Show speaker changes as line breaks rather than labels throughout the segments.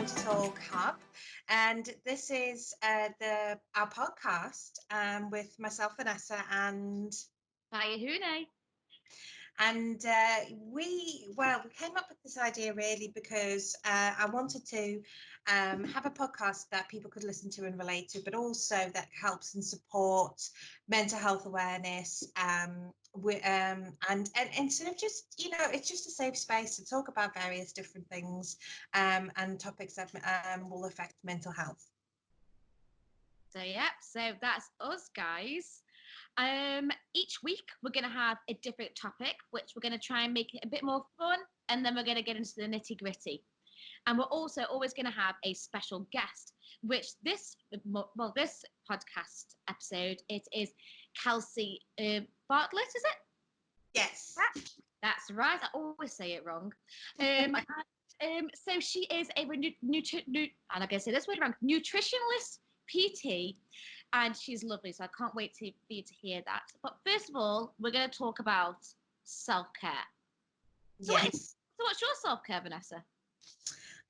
Time to Talk Hub, and this is our podcast with myself, Vanessa, and
Fyer-Huné.
we came up with this idea really because I wanted to have a podcast that people could listen to and relate to, but also that helps and supports mental health awareness. And sort of just, it's just a safe space to talk about various different things and topics that will affect mental health.
So that's us, guys. Each week we're going to have a different topic, which we're going to try and make it a bit more fun, and then we're going to get into the nitty gritty. And we're also always going to have a special guest, which this podcast episode, it is Kelsey Bartlett, is it?
Yes.
That's right. I always say it wrong. So she is a and I'm going to say this word wrong, nutritionalist PT, and she's lovely. So I can't wait for you to hear that. But first of all, we're going to talk about self-care.
Yes.
So what's your self-care, Vanessa?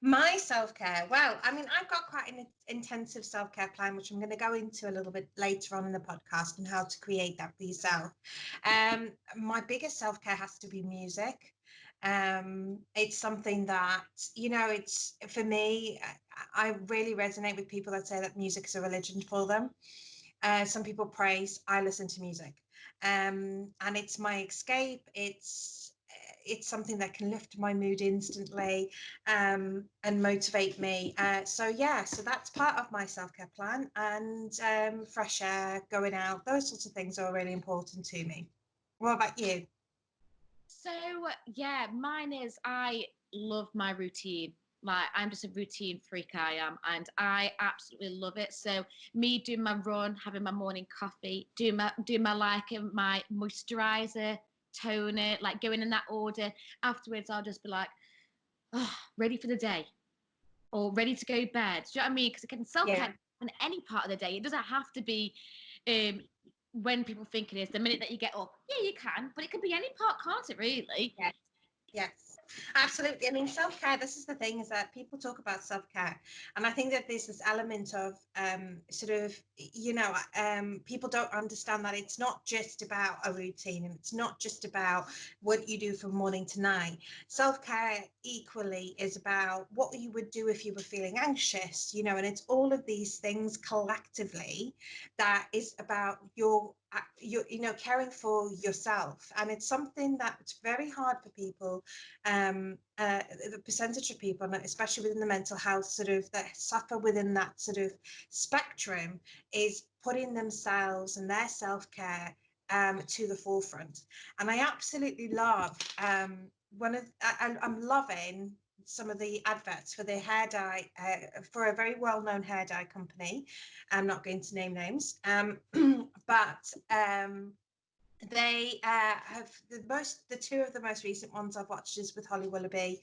My self-care, well, I mean, I've got quite an intensive self-care plan, which I'm going to go into a little bit later on in the podcast and how to create that for yourself. My biggest self-care has to be music. It's something that, it's for me, I really resonate with people that say that music is a religion for them. Some people praise, I listen to music. And it's my escape. It's something that can lift my mood instantly and motivate me. So that's part of my self-care plan, and fresh air, going out, those sorts of things are really important to me. What about you?
So mine is I love my routine. I'm just a routine freak, I am, and I absolutely love it. So me doing my run, having my morning coffee, doing my moisturizer, toner, like going in that order. Afterwards, I'll just be like, ready for the day, or ready to go to bed. Do you know what I mean? Because it can self-care on any part of the day. It doesn't have to be when people think it is the minute that you get up. Yeah, you can, but it could be any part, can't it? Really?
Yes, absolutely. I mean, self-care, this is the thing, is that people talk about self-care. And I think that there's this element of people don't understand that it's not just about a routine, and it's not just about what you do from morning to night. Self-care equally is about what you would do if you were feeling anxious, and it's all of these things collectively that is about your caring for yourself. And it's something that's very hard for people, the percentage of people, especially within the mental health sort of, that suffer within that sort of spectrum, is putting themselves and their self-care to the forefront. And I absolutely love I'm loving some of the adverts for the hair dye, for a very well-known hair dye company. I'm not going to name names, but they have the two of the most recent ones I've watched is with Holly Willoughby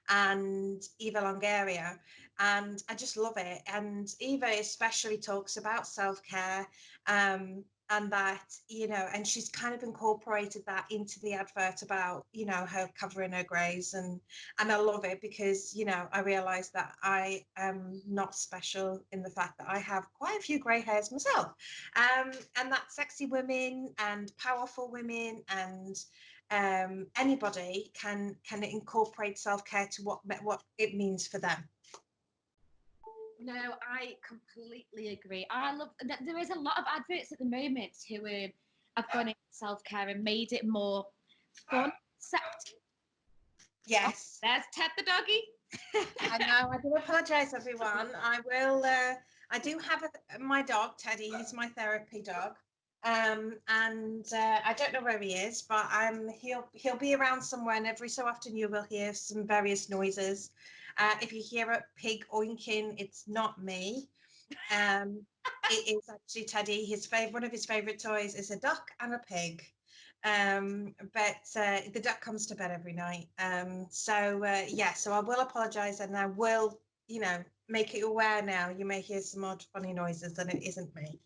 and Eva Longoria, and I just love it. And Eva especially talks about self-care, and that, and she's kind of incorporated that into the advert about, her covering her greys, and I love it because, I realize that I am not special in the fact that I have quite a few grey hairs myself, and that sexy women and powerful women and anybody can incorporate self-care to what it means for them.
No, I completely agree. I love that there is a lot of adverts at the moment who have gone into self-care and made it more fun, accepted.
Yes.
Oh, there's Ted the doggy.
I know. I do apologise, everyone. I will. I do have my dog Teddy. He's my therapy dog, and I don't know where he is, but he'll be around somewhere. And every so often, you will hear some various noises. If you hear a pig oinking, it's not me. It is actually Teddy. One of his favourite toys is a duck and a pig. But the duck comes to bed every night. So I will apologise, and I will, make you aware now. You may hear some odd funny noises, and it isn't me.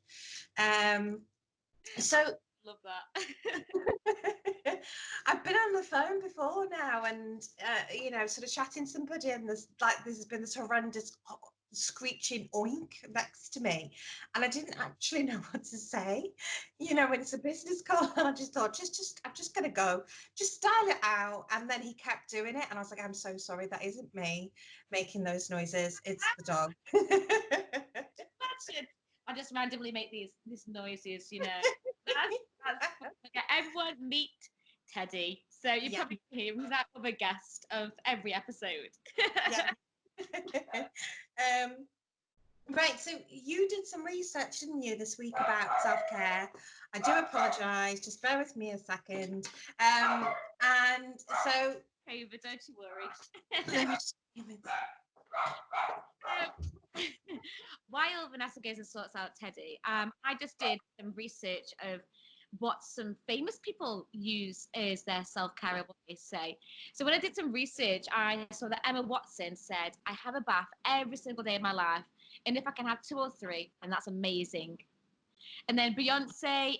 So
love that.
I've been on the phone before now, and sort of chatting to somebody, and there's been this horrendous screeching oink next to me, and I didn't actually know what to say. When it's a business call, and I just thought, I'm just gonna go, just style it out. And then he kept doing it, and I was like, I'm so sorry, that isn't me making those noises. It's the dog.
Imagine I just randomly make these noises, that's okay. Everyone meet Teddy. So you
Yeah.
probably hear him, he's that other guest of every episode.
Yeah. Right, so you did some research, didn't you, this week about self-care? I do apologise, just bear with me a second. And so
Over, don't you worry.
let me just
While Vanessa goes and sorts out Teddy, I just did some research of what some famous people use as their self-care and what they say. So when I did some research, I saw that Emma Watson said, I have a bath every single day of my life. And if I can have 2 or 3, then that's amazing. And then Beyonce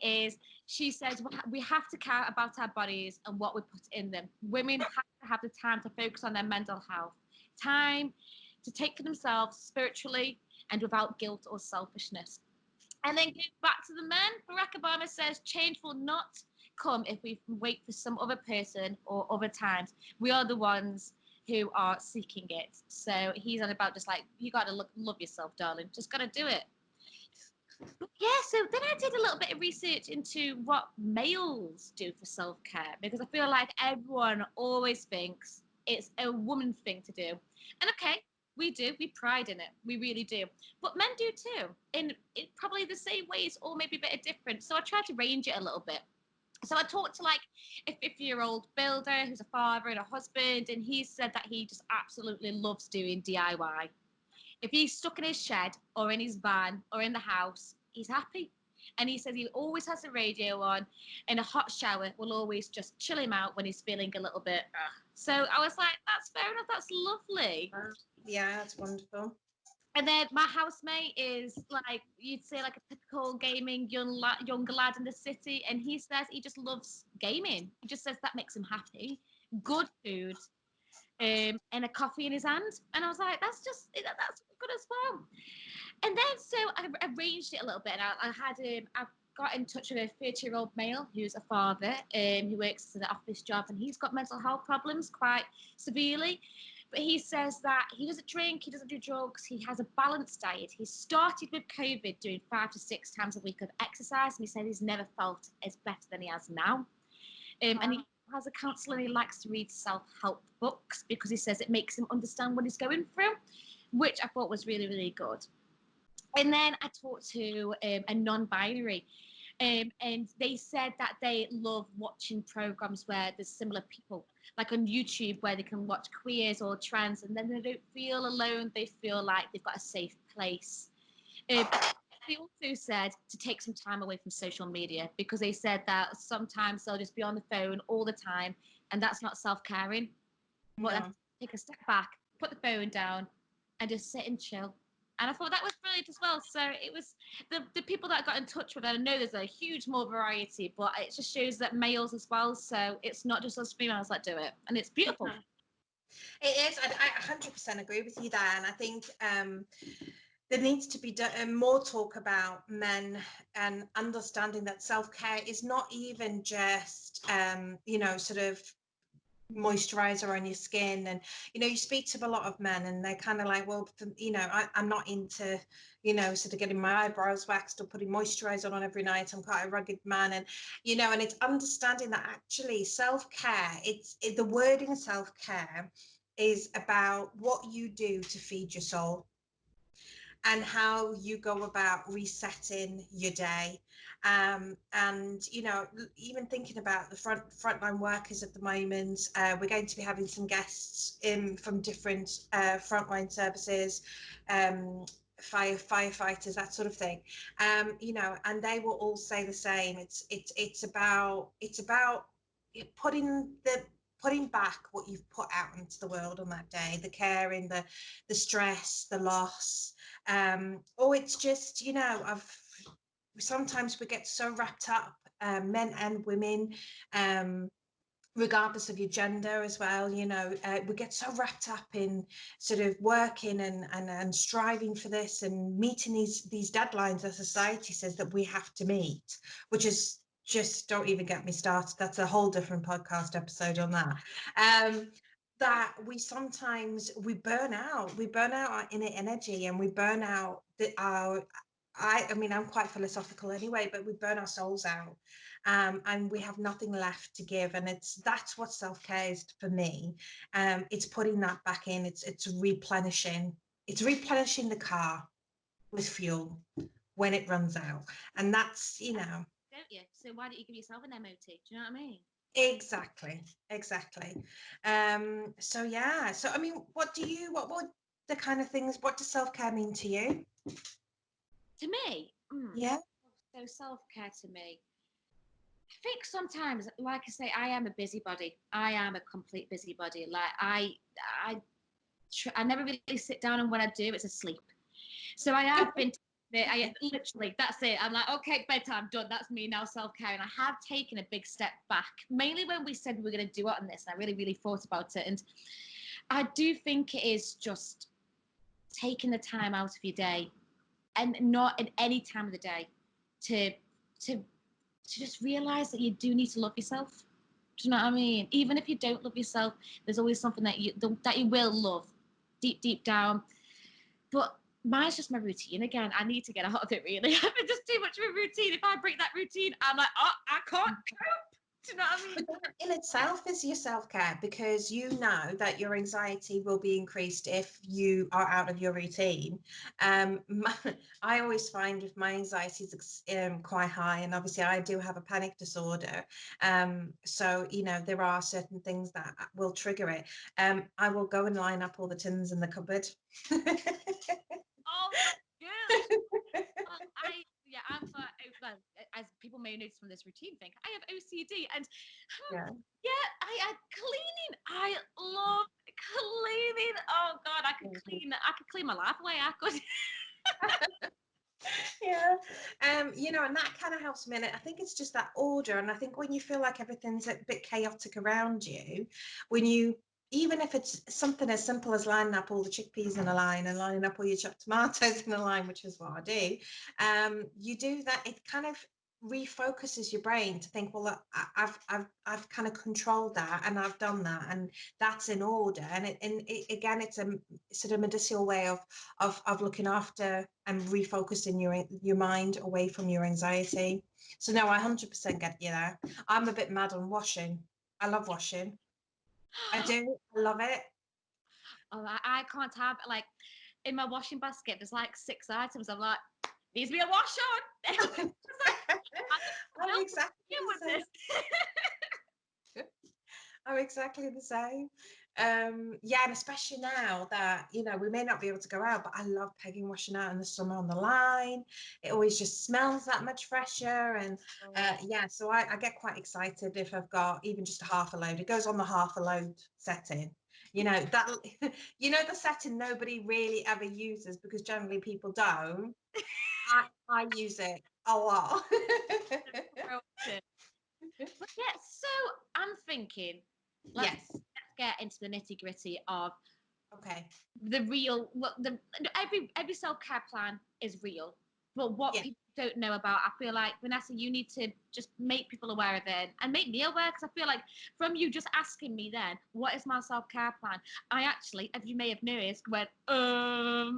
she says, we have to care about our bodies and what we put in them. Women have to have the time to focus on their mental health, time to take for themselves spiritually and without guilt or selfishness. And then going back to the men, Barack Obama says, change will not come if we wait for some other person or other times. We are the ones who are seeking it. So he's on about just like, you got to love yourself, darling. Just got to do it. Yeah, so then I did a little bit of research into what males do for self care because I feel like everyone always thinks it's a woman thing to do. And okay, we do, we pride in it, we really do. But men do too, in probably the same ways or maybe a bit of different. So I tried to range it a little bit. So I talked to like a 50-year-old builder who's a father and a husband, and he said that he just absolutely loves doing DIY. If he's stuck in his shed or in his van or in the house, he's happy. And he says he always has the radio on, and a hot shower will always just chill him out when he's feeling a little bit. So I was like, that's fair enough. That's lovely.
Yeah, that's wonderful.
And then my housemate is like you'd say like a typical gaming younger lad in the city, and he says he just loves gaming. He just says that makes him happy. Good food, and a coffee in his hand. And I was like, that's good as well. And then so I arranged it a little bit, and I got in touch with a 30-year-old male who's a father, who works at an office job, and he's got mental health problems quite severely. But he says that he doesn't drink, he doesn't do drugs, he has a balanced diet. He started with COVID doing 5 to 6 times a week of exercise, and he said he's never felt as better than he has now. And he has a counsellor, and he likes to read self-help books because he says it makes him understand what he's going through, which I thought was really, really good. And then I talked to a non-binary, and they said that they love watching programs where there's similar people, like on YouTube, where they can watch queers or trans, and then they don't feel alone. They feel like they've got a safe place. They also said to take some time away from social media because they said that sometimes they'll just be on the phone all the time, and that's not self-caring. But
No.
take a step back, put the phone down, and just sit and chill. And I thought that was brilliant as well. So it was the people that I got in touch with. And I know there's a huge more variety, but it just shows that males as well. So it's not just us females that do it, and it's beautiful.
It is. I 100% agree with you there. And I think there needs to be more talk about men and understanding that self-care is not even just, sort of moisturizer on your skin. And you speak to a lot of men and they're kind of like, well, I'm not into sort of getting my eyebrows waxed or putting moisturizer on every night. I'm quite a rugged man. And and it's understanding that actually self-care, the wording self-care is about what you do to feed your soul and how you go about resetting your day. And even thinking about the frontline workers at the moment, we're going to be having some guests in from different frontline services, firefighters, that sort of thing. And they will all say the same. It's about putting back what you've put out into the world on that day, the caring, the stress, the loss, or it's just sometimes we get so wrapped up, men and women, regardless of your gender as well. We get so wrapped up in sort of working and striving for this and meeting these deadlines that society says that we have to meet, which is just, don't even get me started. That's a whole different podcast episode on that. That we burn out. We burn out our inner energy, and we burn out I mean, I'm quite philosophical anyway, but we burn our souls out, and we have nothing left to give. And that's what self-care is for me. It's putting that back in. It's replenishing. It's replenishing the car with fuel when it runs out, and that's
Don't you? So why don't you give yourself an MOT? Do you know what I mean?
exactly. So yeah. So I mean, what would the kind of things? What does self-care mean to you?
To me,
Yeah.
so self-care to me, I think sometimes, like I say, I am a busybody. I am a complete busybody. Like I never really sit down, and when I do, it's asleep. So I have been. I literally, that's it. I'm like, okay, bedtime, done. That's me now, self-care. And I have taken a big step back, mainly when we said we were going to do it on this. And I really, really thought about it. And I do think it is just taking the time out of your day, and not at any time of the day, to to just realize that you do need to love yourself. Do you know what I mean? Even if you don't love yourself, there's always something that you will love deep down. But mine's just my routine. Again, I need to get out of it, really. I've been just too much of a routine. If I break that routine, I'm like, oh, I can't cope. Do you know what I mean?
But that in itself is your self-care, because you know that your anxiety will be increased if you are out of your routine. I always find if my anxiety is quite high, and obviously I do have a panic disorder, so there are certain things that will trigger it. I will go and line up all the tins in the cupboard.
Oh, good. I'm well, as people may notice from this routine thing, I have OCD, and
Yeah.
yeah, I cleaning. I love cleaning. Oh God, I could clean my life away. I could.
Yeah. And that kind of helps me. And I think it's just that order. And I think when you feel like everything's a bit chaotic around you, when you, even if it's something as simple as lining up all the chickpeas in a line and lining up all your chopped tomatoes in a line, which is what I do, you do that, it kind of refocuses your brain to think, well, I've kind of controlled that, and I've done that, and that's in order. Again, it's a sort of medicinal way of looking after and refocusing your mind away from your anxiety. So no, I 100% get you there. I'm a bit mad on washing. I love washing. I do. I love it.
Oh, I can't have, like, in my washing basket. There's like 6 items. I'm like, needs to be a wash on. It's like, I'm
I'm
built to
exactly
deal
the
with
same.
this.
I'm exactly the same. Yeah, and especially now that, we may not be able to go out, but I love pegging washing out in the summer on the line. It always just smells that much fresher. And yeah, so I get quite excited if I've got even just a half a load. It goes on the half a load setting. That the setting nobody really ever uses, because generally people don't. I use it a lot.
But yeah, so I'm thinking, let's
Yes.
get into the nitty gritty of
Okay.
the real. Well, every self care plan is real, but what
Yeah.
people don't know about, I feel like, Vanessa, you need to just make people aware of it and make me aware, because I feel like from you just asking me then, what is my self care plan? I actually, as you may have noticed, went I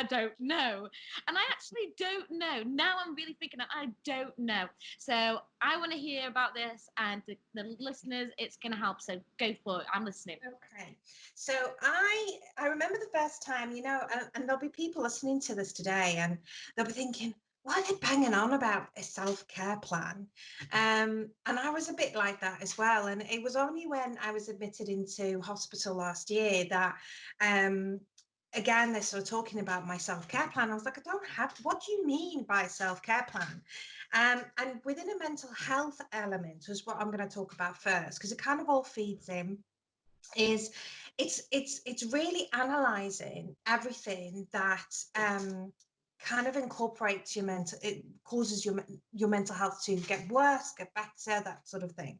don't know, and I actually don't know. Now I'm really thinking that I don't know. So I want to hear about this, and the listeners, it's going to help. So go for it. I'm listening.
Okay. So I remember the first time, and there'll be people listening to this today, and they'll be thinking, why are they banging on about a self-care plan? And I was a bit like that as well. And it was only when I was admitted into hospital last year that again, they're sort of talking about my self-care plan. I was like, I don't have, what do you mean by self-care plan? And within a mental health element was what I'm going to talk about first, because it kind of all feeds in, is it's really analyzing everything that kind of incorporates your mental, it causes your mental health to get worse, get better, that sort of thing.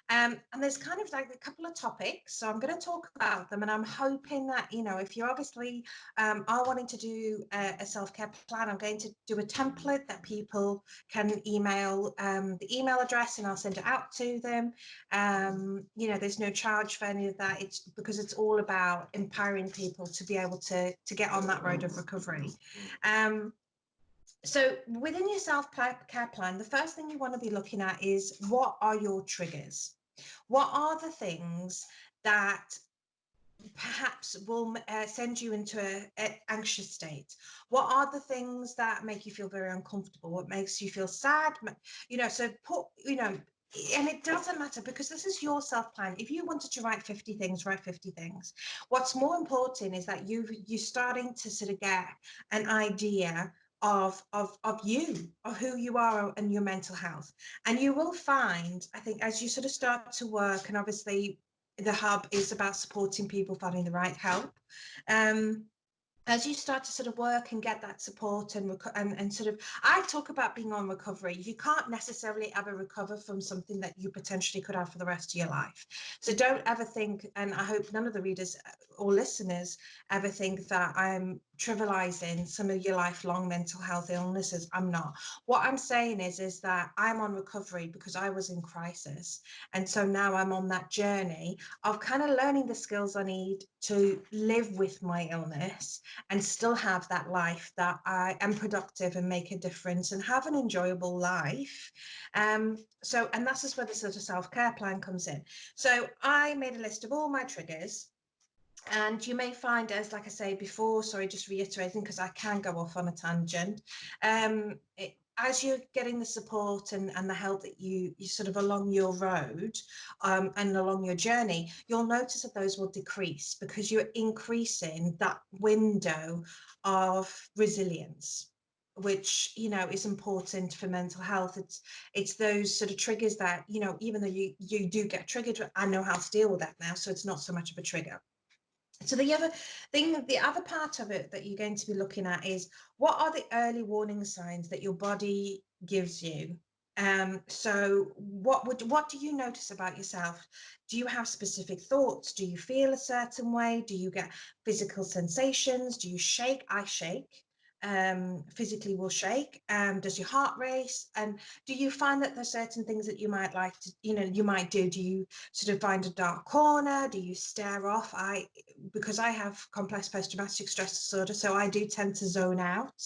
And there's kind of like a couple of topics, so I'm going to talk about them, and I'm hoping that, you know, if you obviously are wanting to do a self-care plan, I'm going to do a template that people can email the email address, and I'll send it out to them. You know, there's no charge for any of that. It's because it's all about empowering people to be able to get on that road of recovery. So within your self-care plan, the first thing you want to be looking at is, what are your triggers? What are the things that perhaps will send you into an anxious state? What are the things that make you feel very uncomfortable? What makes you feel sad? You know, so put, you know, and it doesn't matter, because this is your self plan. If you wanted to write 50 things, write 50 things. What's more important is that you're starting to sort of get an idea of you, of who you are and your mental health. And you will find, I think, as you sort of start to work, and obviously the hub is about supporting people finding the right help. As you start to sort of work and get that support and sort of, I talk about being on recovery. You can't necessarily ever recover from something that you potentially could have for the rest of your life. So don't ever think, and I hope none of the readers or listeners ever think that I'm trivializing some of your lifelong mental health illnesses. I'm not. What I'm saying is that I'm on recovery because I was in crisis. And so now I'm on that journey of kind of learning the skills I need to live with my illness and still have that life that I am productive and make a difference and have an enjoyable life. So, and that's just where the sort of self-care plan comes in. So I made a list of all my triggers. And you may find, as like I say before, sorry, just reiterating, because I can go off on a tangent. As you're getting the support and the help that you sort of along your road and along your journey, you'll notice that those will decrease because you're increasing that window of resilience, which, you know, is important for mental health. It's those sort of triggers that, you know, even though you do get triggered, I know how to deal with that now, so it's not so much of a trigger. So the other thing, the other part of it that you're going to be looking at is, what are the early warning signs that your body gives you? So what do you notice about yourself? Do you have specific thoughts? Do you feel a certain way? Do you get physical sensations? Do you shake? I shake. Physically will shake. Does your heart race? And do you find that there's certain things that you might like to, you know, you might do? Do you sort of find a dark corner? Do you stare off? Because I have complex post-traumatic stress disorder, so I do tend to zone out.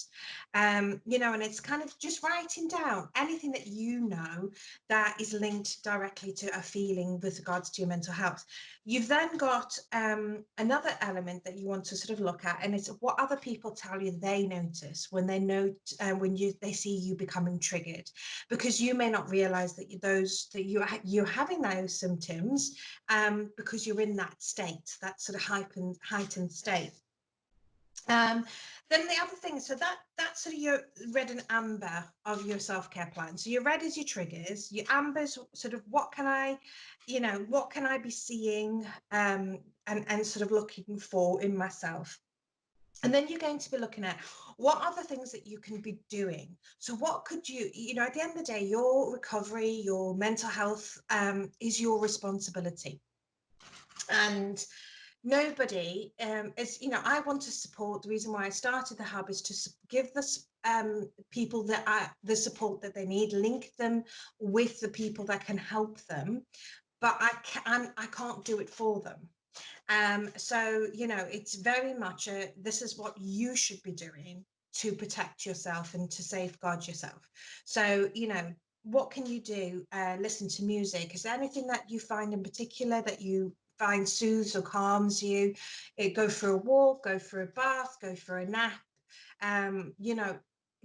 You know, and it's kind of just writing down anything that you know that is linked directly to a feeling with regards to your mental health. You've then got another element that you want to sort of look at, and it's what other people tell you they notice when they they see you becoming triggered, because you may not realize that you're having those symptoms because you're in that state, that sort of heightened state. Then the other thing, so that's sort of your red and amber of your self-care plan. So your red is your triggers, your amber's sort of what can I be seeing and sort of looking for in myself. And then you're going to be looking at what are the things that you can be doing. So what could you know, at the end of the day, your recovery, your mental health is your responsibility. And nobody is, you know, I want to support. The reason why I started the hub is to give people the support that they need, link them with the people that can help them, but I can't do it for them. So, you know, it's very much this is what you should be doing to protect yourself and to safeguard yourself. So, you know, what can you do? Listen to music. Is there anything that you find in particular that you find soothes or calms you? Go for a walk, go for a bath, go for a nap. You know,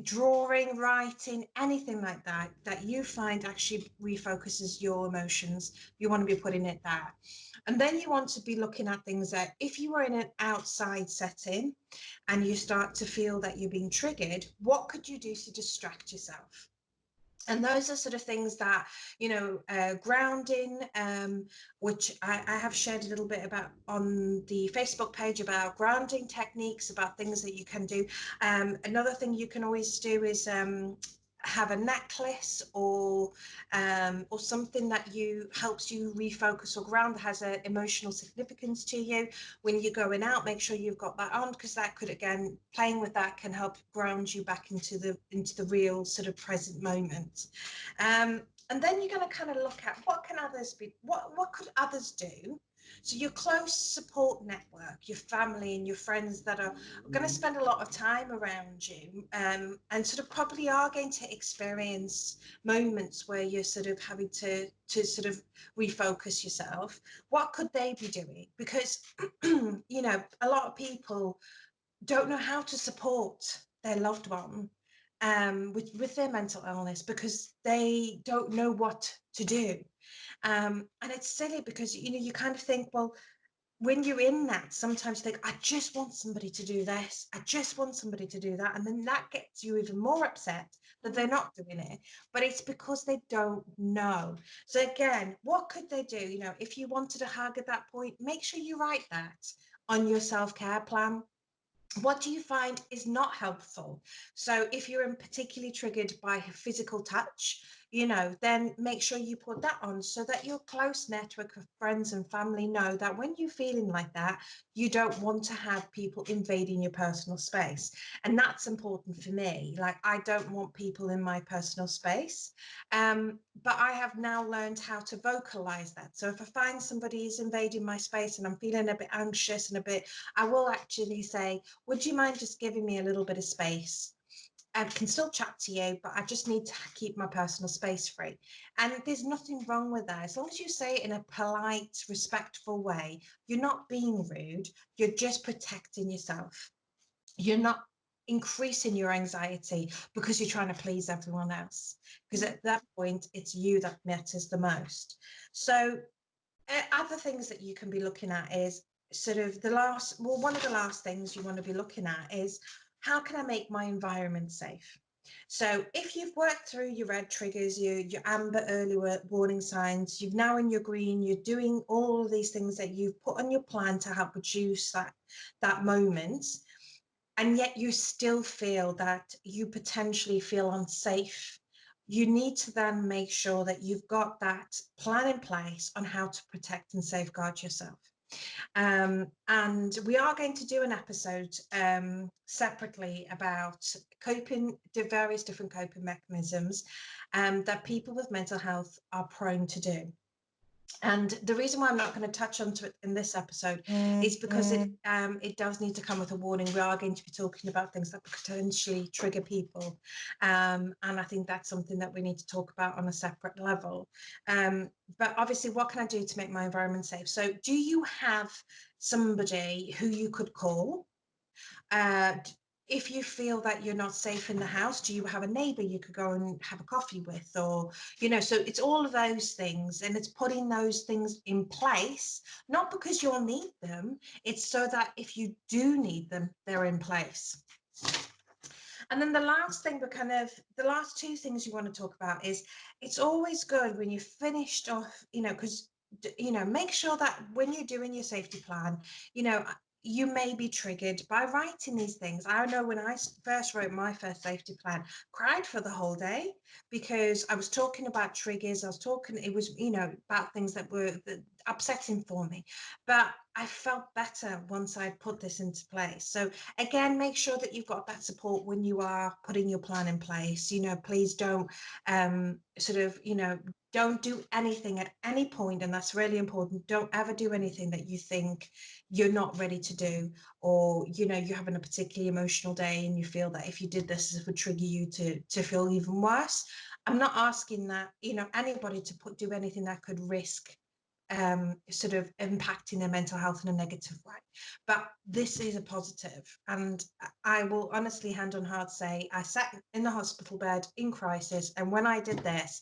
drawing, writing, anything like that you find actually refocuses your emotions. You want to be putting it there. And then you want to be looking at things that, if you were in an outside setting and you start to feel that you're being triggered, what could you do to distract yourself? And those are sort of things that, you know, grounding, which I have shared a little bit about on the Facebook page, about grounding techniques, about things that you can do. Another thing you can always do is have a necklace or something that you helps you refocus or ground, that has an emotional significance to you when you're going out. Make sure you've got that on, because that could, again, playing with that can help ground you back into the real sort of present moment. And then you're going to kind of look at what can others be, what could others do. So your close support network, your family and your friends that are going to spend a lot of time around you, and sort of probably are going to experience moments where you're sort of having to sort of refocus yourself. What could they be doing? Because you know, a lot of people don't know how to support their loved one with their mental illness, because they don't know what to do. And it's silly, because you know, you kind of think, well, when you're in that, sometimes you think, I just want somebody to do this, I just want somebody to do that, and then that gets you even more upset that they're not doing it. But it's because they don't know. So again, what could they do? You know, if you wanted a hug at that point, make sure you write that on your self-care plan. What do you find is not helpful? So if you're particularly triggered by physical touch, you know, then make sure you put that on, so that your close network of friends and family know that when you're feeling like that, you don't want to have people invading your personal space. And that's important for me. Like, I don't want people in my personal space. But I have now learned how to vocalize that. So if I find somebody is invading my space and I'm feeling a bit anxious and a bit, I will actually say, would you mind just giving me a little bit of space? I can still chat to you, but I just need to keep my personal space free. And there's nothing wrong with that. As long as you say it in a polite, respectful way, you're not being rude, you're just protecting yourself. You're not increasing your anxiety because you're trying to please everyone else. Because at that point, it's you that matters the most. So other things that you can be looking at is sort of one of the last things you want to be looking at is, how can I make my environment safe? So if you've worked through your red triggers, your amber early warning signs, you've now in your green, you're doing all of these things that you've put on your plan to help reduce that moment, and yet you still feel that you potentially feel unsafe, you need to then make sure that you've got that plan in place on how to protect and safeguard yourself. And we are going to do an episode separately about the various different coping mechanisms that people with mental health are prone to do. And the reason why I'm not going to touch on it in this episode is because it does need to come with a warning. We are going to be talking about things that potentially trigger people. And I think that's something that we need to talk about on a separate level. But obviously, what can I do to make my environment safe? So do you have somebody who you could call? If you feel that you're not safe in the house, do you have a neighbor you could go and have a coffee with? Or, you know, so it's all of those things, and it's putting those things in place, not because you'll need them, it's so that if you do need them, they're in place. And then the last two things you want to talk about is, it's always good when you've finished off, you know, because, you know, make sure that when you're doing your safety plan, you know, you may be triggered by writing these things. I know when I first wrote my first safety plan, cried for the whole day, because I was talking about triggers. It was, you know, about things that were upsetting for me. But I felt better once I put this into place. So again, make sure that you've got that support when you are putting your plan in place. You know, please don't don't do anything at any point, and that's really important. Don't ever do anything that you think you're not ready to do, or, you know, you're having a particularly emotional day and you feel that if you did this, it would trigger you to feel even worse. I'm not asking that, you know, anybody to do anything that could risk sort of impacting their mental health in a negative way. But this is a positive. And I will honestly, hand on heart, say I sat in the hospital bed in crisis, and when I did this,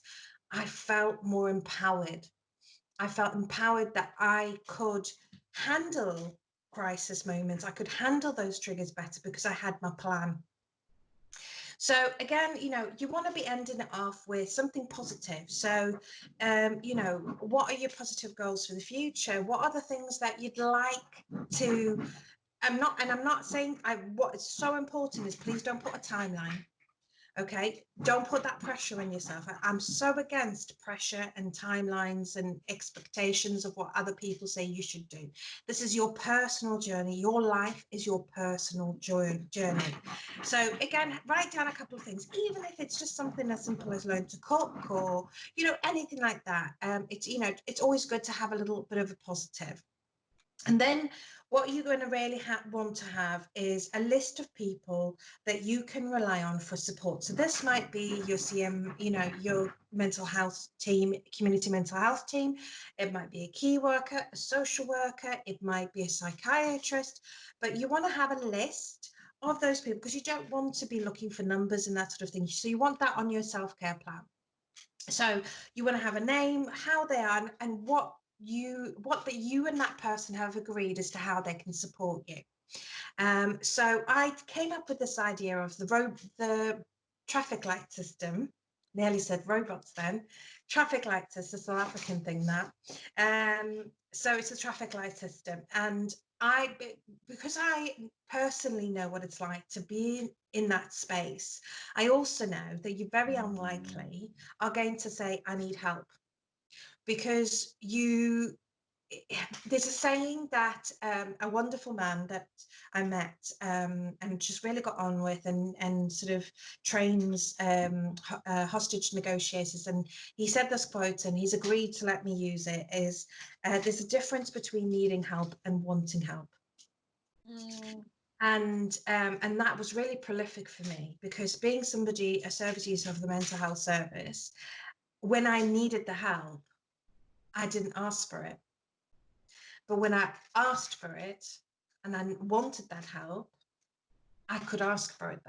I felt more empowered. I felt empowered that I could handle crisis moments. I could handle those triggers better because I had my plan. So again, you know, you want to be ending it off with something positive. So, you know, what are your positive goals for the future? What are the things that you'd like to? I'm not saying what's so important is, please don't put a timeline. Okay, don't put that pressure on yourself. I'm so against pressure and timelines and expectations of what other people say you should do. This is your personal journey. Your life is your personal journey. So again, write down a couple of things, even if it's just something as simple as learn to cook or, you know, anything like that. It's, you know, it's always good to have a little bit of a positive. And then what you're going to really want to have is a list of people that you can rely on for support. So this might be your CM, you know, your mental health team, community mental health team. It might be a key worker, a social worker. It might be a psychiatrist. But you want to have a list of those people because you don't want to be looking for numbers and that sort of thing. So you want that on your self-care plan. So you want to have a name, how they are, and what that you and that person have agreed as to how they can support you. So I came up with this idea of the traffic light system. Nearly said robots then. Traffic light system, the South African thing that. So it's a traffic light system, and because I personally know what it's like to be in that space, I also know that you very unlikely are going to say, I need help, because there's a saying that a wonderful man that I met and just really got on with and sort of trains hostage negotiators, and he said this quote, and he's agreed to let me use it, is there's a difference between needing help and wanting help. And that was really prolific for me, because being somebody, a service user of the mental health service, when I needed the help, I didn't ask for it. But when I asked for it and I wanted that help, I could ask for it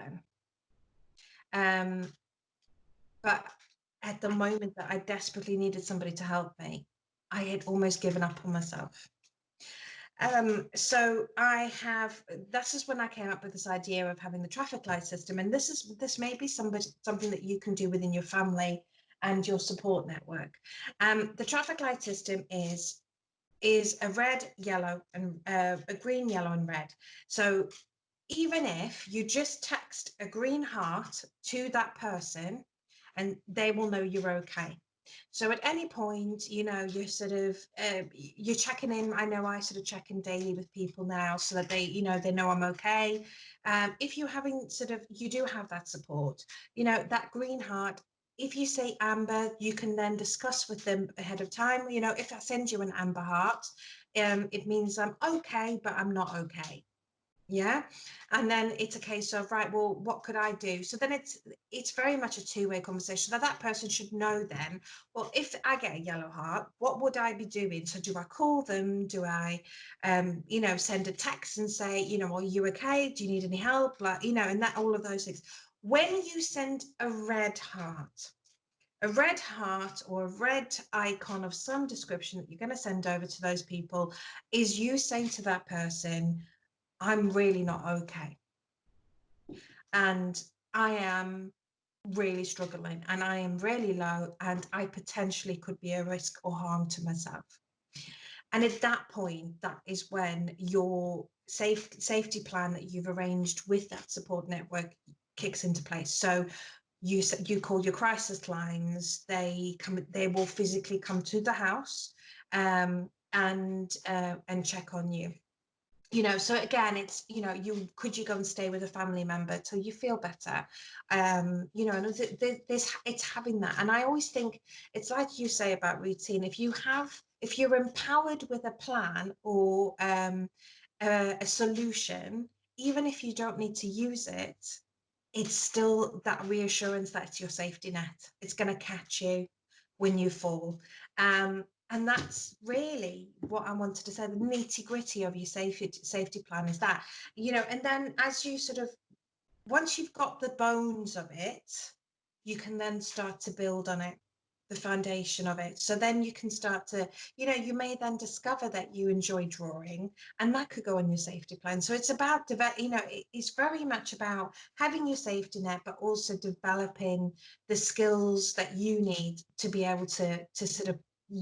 then. But at the moment that I desperately needed somebody to help me, I had almost given up on myself. So this is when I came up with this idea of having the traffic light system. And this may be something that you can do within your family and your support network. The traffic light system is a red, yellow, and a green, yellow, and red. So even if you just text a green heart to that person, and they will know you're okay. So at any point, you know, you're sort of you're checking in. I know I sort of check in daily with people now, so that they, you know, they know I'm okay. If you're having you do have that support, you know, that green heart. If you say amber, you can then discuss with them ahead of time. You know, if I send you an amber heart, it means I'm okay, but I'm not okay. Yeah. And then it's a case of, right, well, what could I do? So then it's very much a two-way conversation. That person should know then, well, if I get a yellow heart, what would I be doing? So do I call them? Do I you know, send a text and say, you know, are you okay? Do you need any help? Like, you know, and that, all of those things. When you send a red heart or a red icon of some description that you're going to send over to those people, is you saying to that person, I'm really not okay. And I am really struggling, and I am really low, and I potentially could be a risk or harm to myself. And at that point, that is when your safety plan that you've arranged with that support network kicks into place. So you call your crisis lines, they will physically come to the house and check on you. You know, so again, it's, you know, you go and stay with a family member till you feel better. You know, and it's having that. And I always think it's like you say about routine. If you're empowered with a plan or a solution, even if you don't need to use it, it's still that reassurance that it's your safety net. It's going to catch you when you fall. And that's really what I wanted to say. The nitty gritty of your safety plan is that, you know, and then as you once you've got the bones of it, you can then start to build on it, the foundation of it. So then you can start to, you know, you may then discover that you enjoy drawing, and that could go on your safety plan. So it's about, you know, it's very much about having your safety net, but also developing the skills that you need to be able to sort of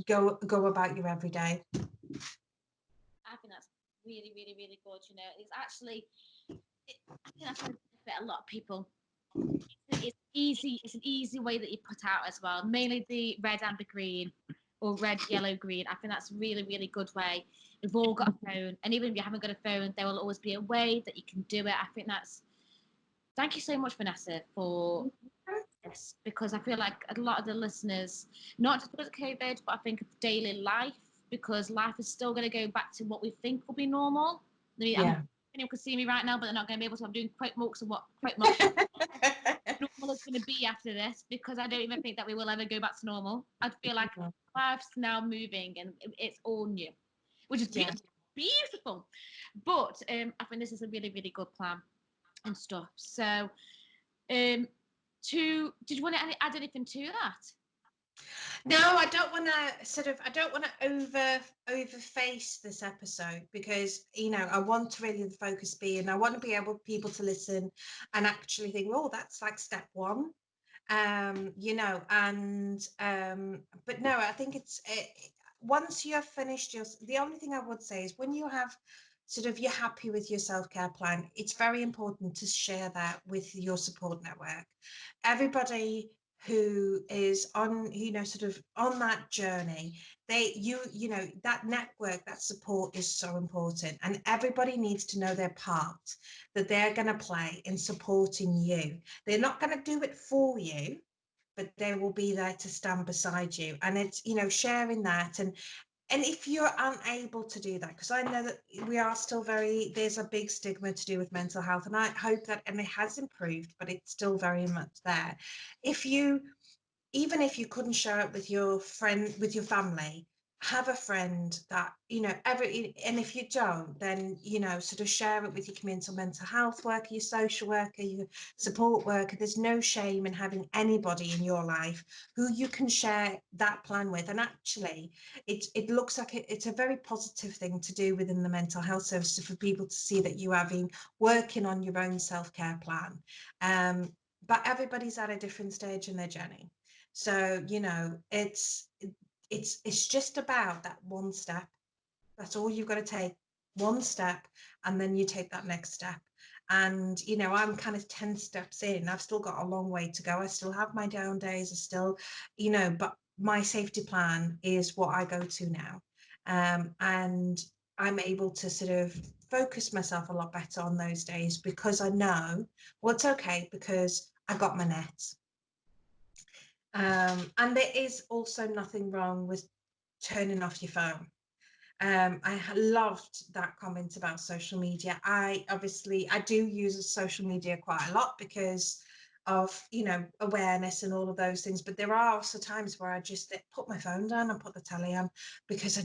go about your everyday.
I think that's really, really, really good. You know, it's actually, I think that's going to benefit a lot of people. It's easy. It's an easy way that you put out as well. Mainly the red, amber, green, or red, yellow, green. I think that's a really, really good way. We've all got a phone, and even if you haven't got a phone, there will always be a way that you can do it. I think that's. Thank you so much, Vanessa, for this, because I feel like a lot of the listeners, not just because of COVID, but I think of daily life, because life is still going to go back to what we think will be normal. I mean,
Yeah.
anyone could see me right now, but they're not going to be able to. I'm doing quote marks and what quote marks normal is going to be after this, because I don't even think that we will ever go back to normal. I feel like life's now moving and it's all new, which is
Yeah.
beautiful. Beautiful. But I think this is a really, really good plan and stuff. So, did you want to add anything to that?
No, I don't want to I don't want to overface this episode, because, I want to really the focus be, and I want to be able people to listen and actually think, oh, that's like step one. And but no, I think once you have finished the only thing I would say is, when you have you're happy with your self-care plan, it's very important to share that with your support network. Everybody who is on, on that journey, that network, that support is so important, and everybody needs to know their part that they're going to play in supporting you. They're not going to do it for you, but they will be there to stand beside you. And it's, sharing that. And if you're unable to do that, because I know that we are still there's a big stigma to do with mental health, and I hope that, and it has improved, but it's still very much there. Even if you couldn't share it with your friend, with your family, have a friend that, and if you don't, then, share it with your community mental health worker, your social worker, your support worker. There's no shame in having anybody in your life who you can share that plan with. And actually, it looks like it's a very positive thing to do within the mental health services, for people to see that you have been working on your own self-care plan. But everybody's at a different stage in their journey. So, it's just about that one step. That's all you've got to take, one step, and then you take that next step. And, I'm kind of 10 steps in. I've still got a long way to go. I still have my down days. I still, but my safety plan is what I go to now. And I'm able to focus myself a lot better on those days, because I know what's okay, because I got my net. And there is also nothing wrong with turning off your phone. I loved that comment about social media. I do use social media quite a lot because of, awareness and all of those things. But there are also times where I just put my phone down and put the telly on, because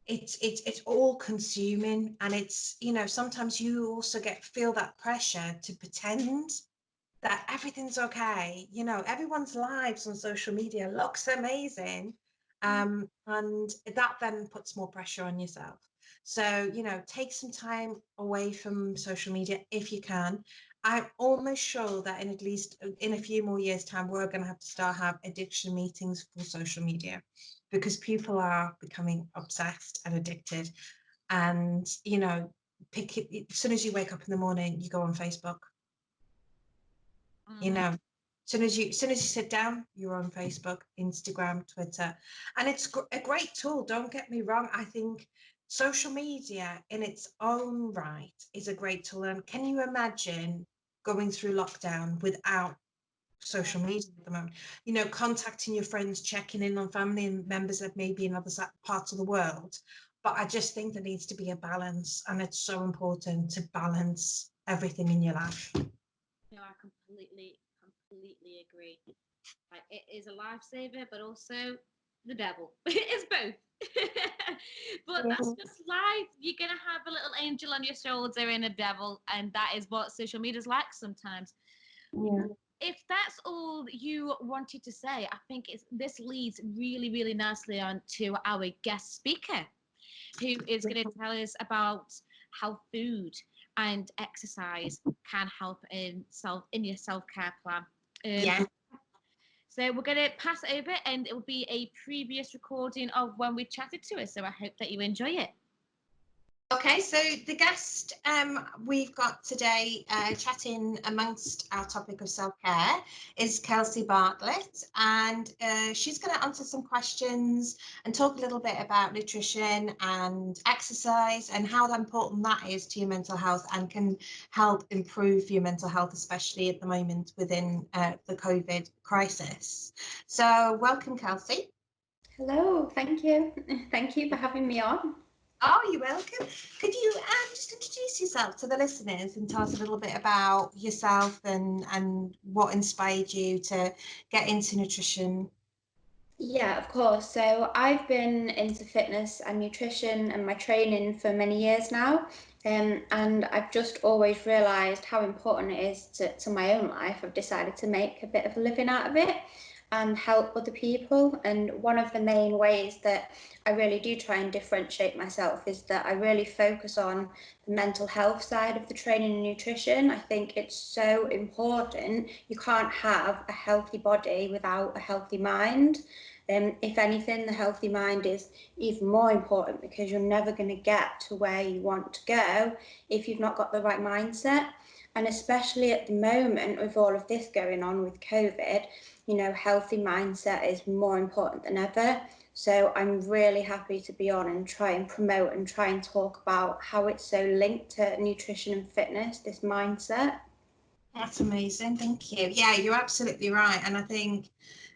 it's all consuming. And it's, sometimes you also feel that pressure to pretend that everything's okay. Everyone's lives on social media looks amazing. And that then puts more pressure on yourself. So, take some time away from social media if you can. I'm almost sure that in at least in a few more years' time, we're going to have to start have addiction meetings for social media, because people are becoming obsessed and addicted. And, pick it as soon as you wake up in the morning, you go on Facebook. As soon as you sit down, you're on Facebook, Instagram, Twitter. And it's a great tool, don't get me wrong. I think social media in its own right is a great tool. And can you imagine going through lockdown without social media at the moment? Contacting your friends, checking in on family and members that may be in other parts of the world. But I just think there needs to be a balance, and it's so important to balance everything in your life.
No, I completely agree. Like, it is a lifesaver, but also the devil. It's both. But that's just life. You're gonna have a little angel on your shoulder and a devil, and that is what social media is like sometimes.
Yeah.
If that's all you wanted to say, I think this leads really, really nicely on to our guest speaker, who is going to tell us about how food and exercise can help in your self-care plan.
Yeah.
So we're going to pass over, and it will be a previous recording of when we chatted to her. So I hope that you enjoy it.
Okay, so the guest we've got today chatting amongst our topic of self-care is Kelsey Bartlett, and she's going to answer some questions and talk a little bit about nutrition and exercise and how important that is to your mental health and can help improve your mental health, especially at the moment within the COVID crisis. So welcome, Kelsey.
Hello, thank you. Thank you for having me on.
Oh, you're welcome. Could you just introduce yourself to the listeners and tell us a little bit about yourself and what inspired you to get into nutrition?
Yeah, of course. So I've been into fitness and nutrition and my training for many years now. And I've just always realised how important it is to my own life. I've decided to make a bit of a living out of it and help other people. And one of the main ways that I really do try and differentiate myself is that I really focus on the mental health side of the training and nutrition. I think it's so important. You can't have a healthy body without a healthy mind. If anything, the healthy mind is even more important because you're never going to get to where you want to go if you've not got the right mindset. And especially at the moment, with all of this going on with COVID, healthy mindset is more important than ever. So I'm really happy to be on and try and promote and try and talk about how it's so linked to nutrition and fitness, this mindset.
That's amazing. Thank you. Yeah, you're absolutely right. And I think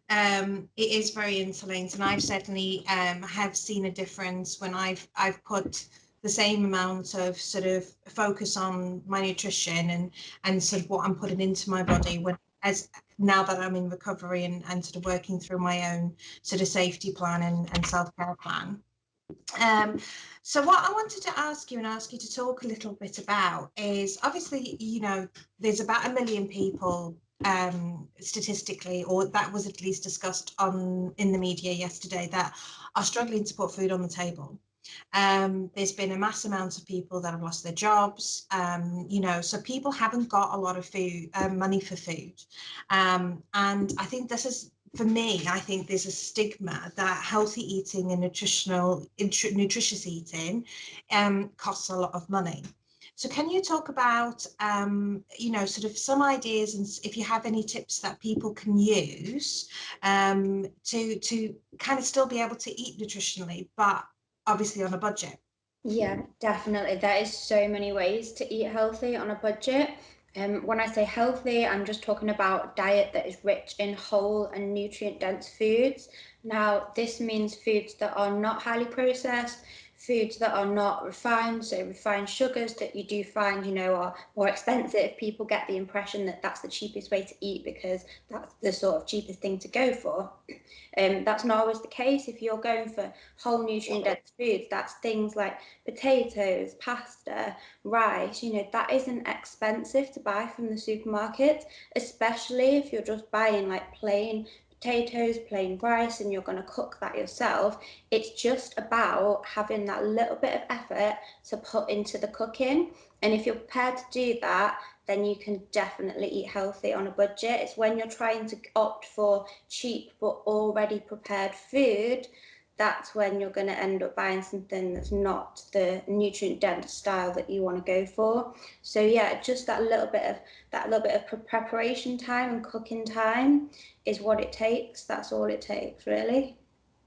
it is very interlinked. And I've certainly have seen a difference when I've put the same amount of sort of focus on my nutrition and sort of what I'm putting into my body when as now that I'm in recovery and sort of working through my own sort of safety plan and self-care plan. Um, so what I wanted to ask you and ask you to talk a little bit about is obviously, there's about 1 million people statistically, or that was at least discussed in the media yesterday, that are struggling to put food on the table. There's been a mass amount of people that have lost their jobs, so people haven't got a lot of food, money for food. And I think this is, for me, I think there's a stigma that healthy eating and nutritious eating costs a lot of money. So can you talk about, sort of some ideas and if you have any tips that people can use to kind of still be able to eat nutritionally, but obviously on a budget?
Yeah, definitely. There is so many ways to eat healthy on a budget. When I say healthy, I'm just talking about a diet that is rich in whole and nutrient dense foods. Now, this means foods that are not highly processed, foods that are not refined, so refined sugars that you do find, are more expensive. People get the impression that that's the cheapest way to eat because that's the sort of cheapest thing to go for. That's not always the case. If you're going for whole nutrient dense foods, that's things like potatoes, pasta, rice, that isn't expensive to buy from the supermarket, especially if you're just buying like plain potatoes, plain rice, and you're going to cook that yourself. It's just about having that little bit of effort to put into the cooking. And if you're prepared to do that, then you can definitely eat healthy on a budget. It's when you're trying to opt for cheap but already prepared food, that's when you're going to end up buying something that's not the nutrient dense style that you want to go for. So yeah, just that little bit of preparation time and cooking time is what it takes. That's all it takes, really.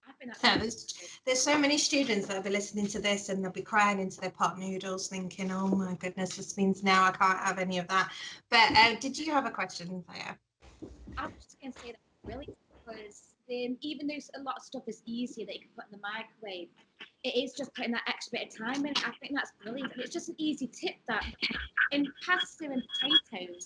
I've been
Yeah,
absolutely.
there's so many students that'll be listening to this and they'll be crying into their pot noodles thinking, oh my goodness, this means now I can't have any of that. But did you have a question, Fyer?
I was just going to say that really because even though a lot of stuff is easier that you can put in the microwave, it is just putting that extra bit of time in. I think that's brilliant, and it's just an easy tip that in pasta and potatoes,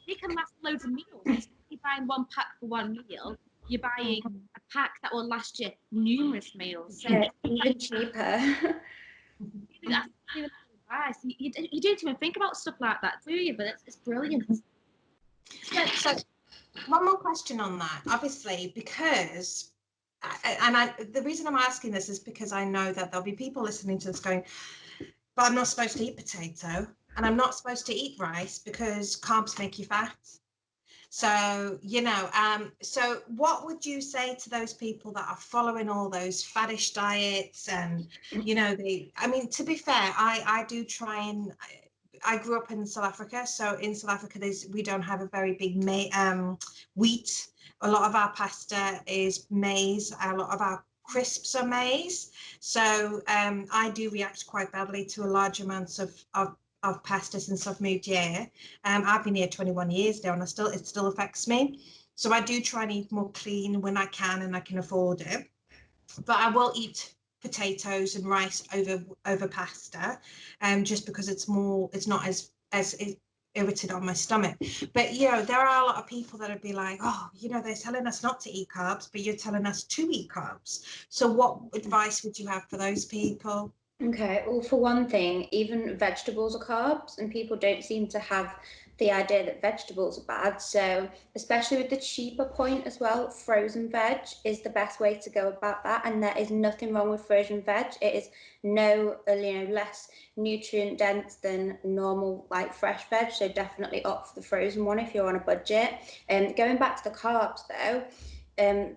they can last loads of meals. Instead of you buying one pack for one meal, you're buying a pack that will last you numerous meals. So
Yeah, even cheaper.
that's really good advice. You don't even think about stuff like that, do you? But it's brilliant.
So one more question on that, obviously, because, the reason I'm asking this is because I know that there'll be people listening to this going, but I'm not supposed to eat potato and I'm not supposed to eat rice because carbs make you fat. So, you know, so what would you say to those people that are following all those faddish diets and, you know, I mean, to be fair, I do try and, I grew up in South Africa. So in South Africa, we don't have a very big wheat. A lot of our pasta is maize. A lot of our crisps are maize. So I do react quite badly to a large amounts of pasta since I've moved here. I've been here 21 years now, and it still affects me. So I do try and eat more clean when I can and I can afford it. But I will eat potatoes and rice over pasta, just because it's not as irritated on my stomach. But you know, there are a lot of people that would be like, oh, you know, they're telling us not to eat carbs, but you're telling us to eat carbs. So what advice would you have for those people?
Okay, well, for one thing, even vegetables are carbs, and people don't seem to have the idea that vegetables are bad. So, especially with the cheaper point as well, frozen veg is the best way to go about that. And there is nothing wrong with frozen veg. It is less nutrient dense than normal, like fresh veg. So, definitely opt for the frozen one if you're on a budget. And going back to the carbs though,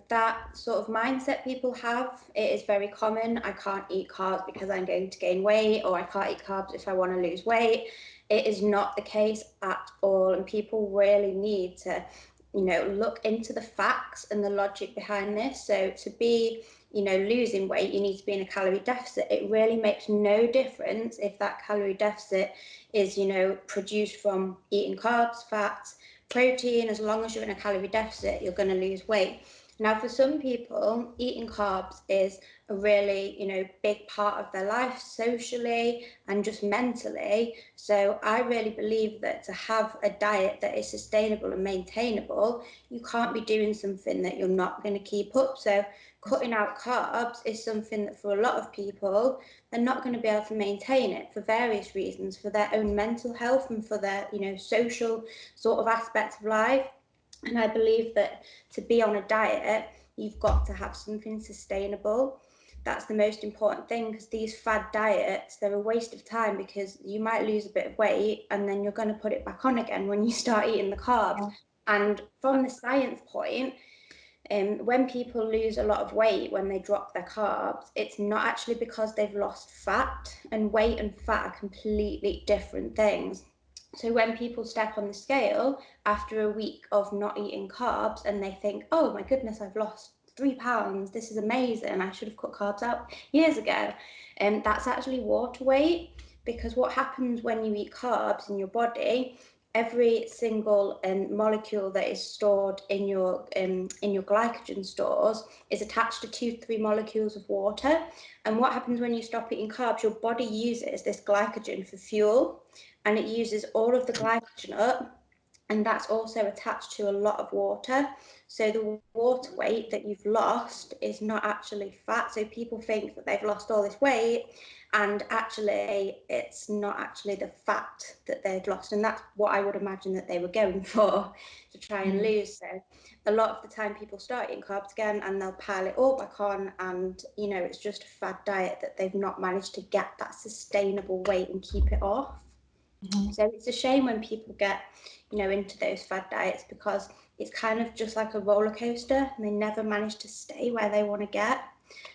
that sort of mindset people have, it is very common. I can't eat carbs because I'm going to gain weight, or I can't eat carbs if I want to lose weight. It is not the case at all, and people really need to, look into the facts and the logic behind this. So to be, losing weight, you need to be in a calorie deficit. It really makes no difference if that calorie deficit is, produced from eating carbs, fats, protein. As long as you're in a calorie deficit, you're going to lose weight. Now, for some people, eating carbs is a really, big part of their life socially and just mentally. So I really believe that to have a diet that is sustainable and maintainable, you can't be doing something that you're not going to keep up. So cutting out carbs is something that for a lot of people, they're not going to be able to maintain it for various reasons, for their own mental health and for their, social sort of aspects of life. And I believe that to be on a diet, you've got to have something sustainable. That's the most important thing, because these fad diets, they're a waste of time, because you might lose a bit of weight and then you're going to put it back on again when you start eating the carbs. Yeah. And from the science point, when people lose a lot of weight when they drop their carbs, it's not actually because they've lost fat, and weight and fat are completely different things. So when people step on the scale after a week of not eating carbs and they think, oh my goodness, I've lost 3 pounds, this is amazing, I should have cut carbs out years ago. And that's actually water weight, because what happens when you eat carbs in your body, every single molecule that is stored in your glycogen stores is attached to 2 to 3 molecules of water. And what happens when you stop eating carbs, your body uses this glycogen for fuel, and it uses all of the glycogen up, and that's also attached to a lot of water. So the water weight that you've lost is not actually fat. So people think that they've lost all this weight, and actually it's not actually the fat that they'd lost, and that's what I would imagine that they were going for, to try and lose. So a lot of the time people start eating carbs again and they'll pile it all back on, and it's just a fad diet that they've not managed to get that sustainable weight and keep it off. So it's a shame when people get into those fad diets, because it's kind of just like a roller coaster and they never manage to stay where they want to get.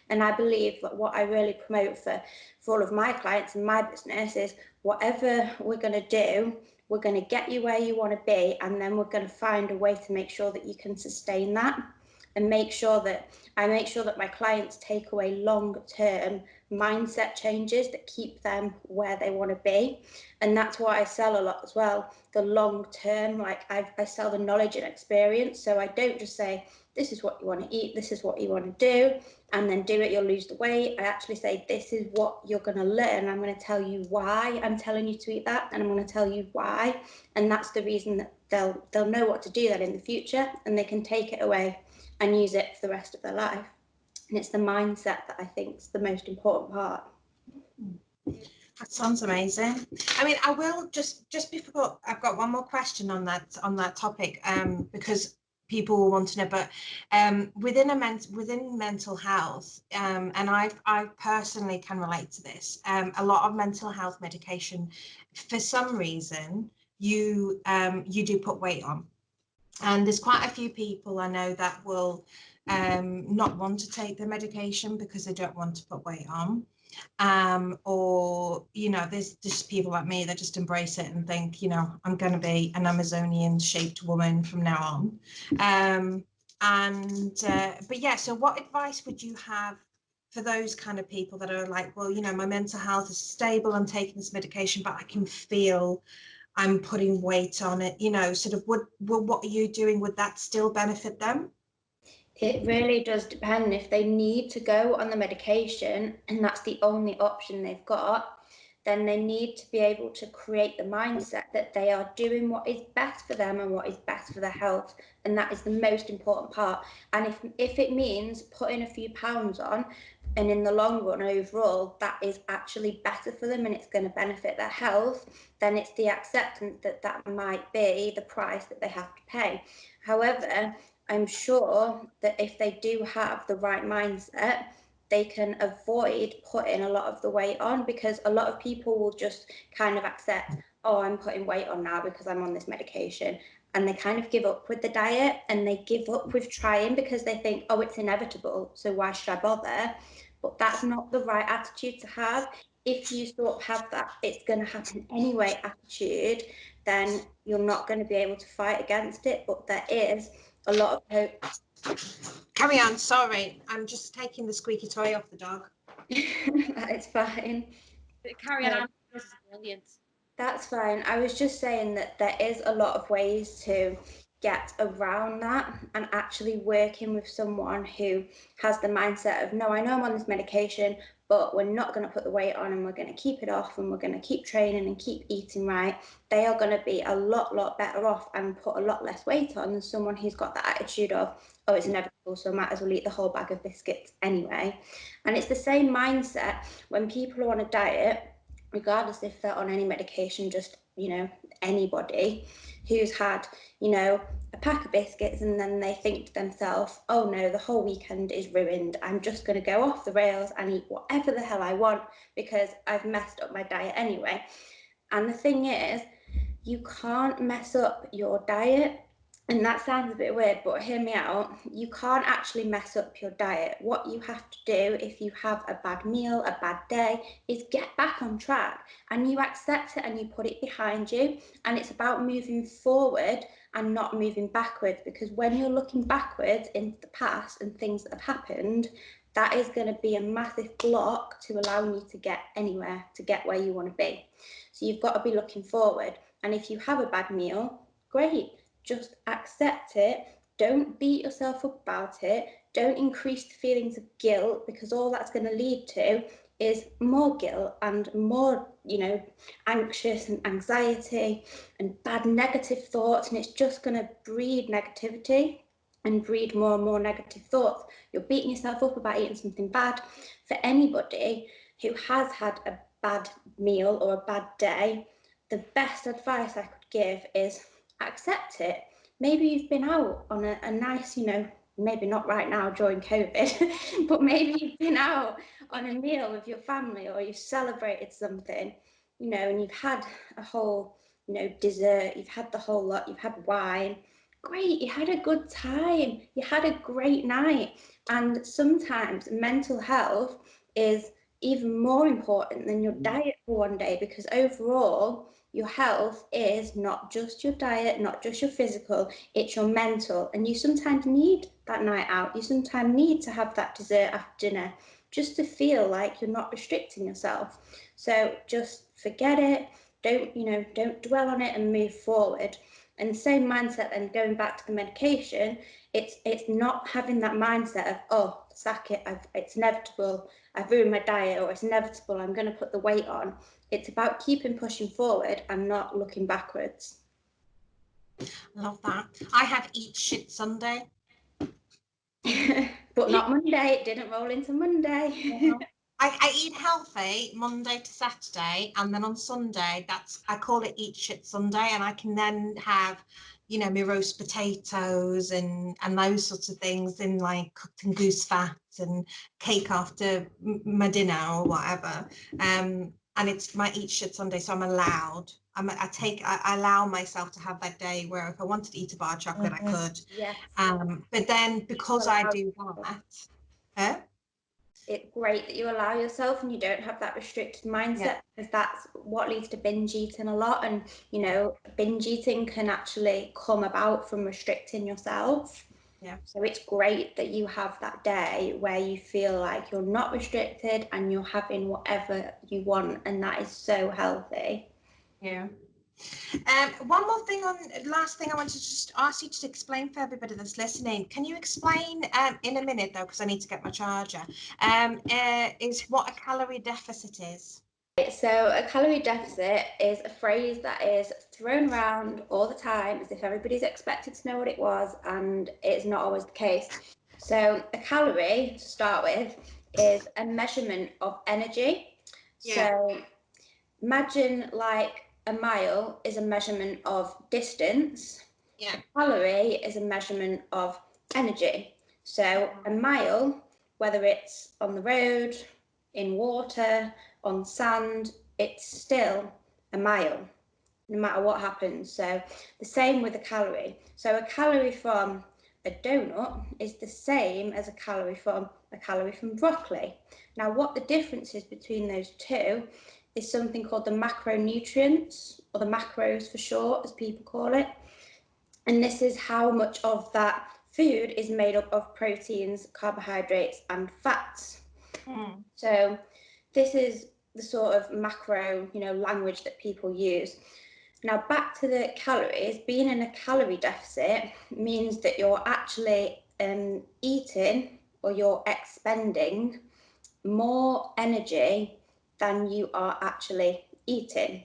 And I believe that what I really promote for all of my clients and my business is, whatever we're going to do, we're going to get you where you want to be, and then we're going to find a way to make sure that you can sustain that, and make sure that my clients take away long-term mindset changes that keep them where they want to be. And that's what I sell a lot as well, the long term. Like I sell the knowledge and experience. So I don't just say, this is what you want to eat, this is what you want to do, and then do it, you'll lose the weight. I actually say, this is what you're going to learn. I'm going to tell you why I'm telling you to eat that, and I'm going to tell you why. And that's the reason that they'll know what to do that in the future, and they can take it away and use it for the rest of their life. And it's the mindset that I think is the most important part.
That sounds amazing. I mean, I will just before, I've got one more question on that topic, because people will want to know, but within mental health, and I personally can relate to this, a lot of mental health medication, for some reason, you do put weight on. And there's quite a few people I know that will not want to take their medication because they don't want to put weight on. Or, you know, there's just people like me that just embrace it and think, you know, I'm going to be an Amazonian shaped woman from now on. But yeah, so what advice would you have for those kind of people that are like, well, you know, my mental health is stable, I'm taking this medication, but I can feel I'm putting weight on it, you know, sort of what are you doing? Would that still benefit them?
It really does depend. If they need to go on the medication and that's the only option they've got, then they need to be able to create the mindset that they are doing what is best for them and what is best for their health. And that is the most important part. And if it means putting a few pounds on, and in the long run overall, that is actually better for them and it's going to benefit their health, then it's the acceptance that that might be the price that they have to pay. However, I'm sure that if they do have the right mindset, they can avoid putting a lot of the weight on, because a lot of people will just kind of accept, oh, I'm putting weight on now because I'm on this medication. And they kind of give up with the diet, and they give up with trying because they think, oh, it's inevitable, so why should I bother? But that's not the right attitude to have. If you sort of have that it's going to happen anyway attitude, then you're not going to be able to fight against it. But there is a lot of hope.
Carry on, sorry, I'm just taking the squeaky toy off the dog.
That is fine.
Carry on. This is brilliant.
That's fine. I was just saying that there is a lot of ways to get around that, and actually working with someone who has the mindset of, no, I know I'm on this medication, but we're not going to put the weight on and we're going to keep it off and we're going to keep training and keep eating right. They are going to be a lot better off and put a lot less weight on than someone who's got the attitude of, oh, it's inevitable, so I might as well eat the whole bag of biscuits anyway. And it's the same mindset when people are on a diet, regardless if they're on any medication, just, you know, anybody who's had, you know, a pack of biscuits and then they think to themselves, oh no, the whole weekend is ruined, I'm just going to go off the rails and eat whatever the hell I want because I've messed up my diet anyway. And the thing is, you can't mess up your diet. And that sounds a bit weird, but hear me out. You can't actually mess up your diet. What you have to do if you have a bad meal, a bad day, is get back on track, and you accept it and you put it behind you. And it's about moving forward and not moving backwards, because when you're looking backwards into the past and things that have happened, that is going to be a massive block to allowing you to get anywhere, to get where you want to be. So you've got to be looking forward. And if you have a bad meal, great, just accept it. Don't beat yourself up about it. Don't increase the feelings of guilt, because all that's going to lead to is more guilt and more, you know, anxious and anxiety and bad negative thoughts. And it's just going to breed negativity and breed more and more negative thoughts. You're beating yourself up about eating something bad. For anybody who has had a bad meal or a bad day, the best advice I could give is accept it. Maybe you've been out on a nice, you know, maybe not right now during COVID, but maybe you've been out on a meal with your family, or you've celebrated something, you know, and you've had a whole, you know, dessert, you've had the whole lot, you've had wine. Great, you had a good time, you had a great night. And sometimes mental health is even more important than your diet for one day, because overall your health is not just your diet, not just your physical, it's your mental. And you sometimes need that night out, you sometimes need to have that dessert after dinner just to feel like you're not restricting yourself. So just forget it, don't dwell on it and move forward. And the same mindset, then going back to the medication, it's not having that mindset of, oh, sack it, it's inevitable, I've ruined my diet, or it's inevitable, I'm going to put the weight on. It's about keeping pushing forward and not looking backwards.
Love that. I have Eat Shit Sunday.
But not Monday, it didn't roll into Monday.
I eat healthy Monday to Saturday, and then on Sunday, I call it Eat Shit Sunday, and I can then have, you know, my roast potatoes and those sorts of things in like cooked and goose fat and cake after my dinner or whatever. and it's my eat shit Sunday, so I'm allowed. I allow myself to have that day where if I wanted to eat a bar of chocolate, I could.
Yes.
But then because I do that,
it's great that you allow yourself and you don't have that restricted mindset, because that's what leads to binge eating a lot. And you know, binge eating can actually come about from restricting yourself. So it's great that you have that day where you feel like you're not restricted and you're having whatever you want, and that is so healthy.
One more thing last thing I wanted to just ask you to explain for everybody that's listening. Can you explain in a minute though, because I need to get my charger, is what a calorie deficit is?
So a calorie deficit is a phrase that is thrown around all the time as if everybody's expected to know what it was, and it's not always the case. So a calorie, to start with, is a measurement of energy. So imagine like a mile is a measurement of distance. A calorie is a measurement of energy. So a mile, whether it's on the road, in water, on sand, it's still a mile, no matter what happens. So the same with a calorie. So a calorie from a donut is the same as a calorie from broccoli. Now, what the difference is between those two is something called the macronutrients, or the macros for short, as people call it. And this is how much of that food is made up of proteins, carbohydrates, and fats. So this is the sort of macro, language that people use. Now, back to the calories. Being in a calorie deficit means that you're actually eating, or you're expending more energy than you are actually eating.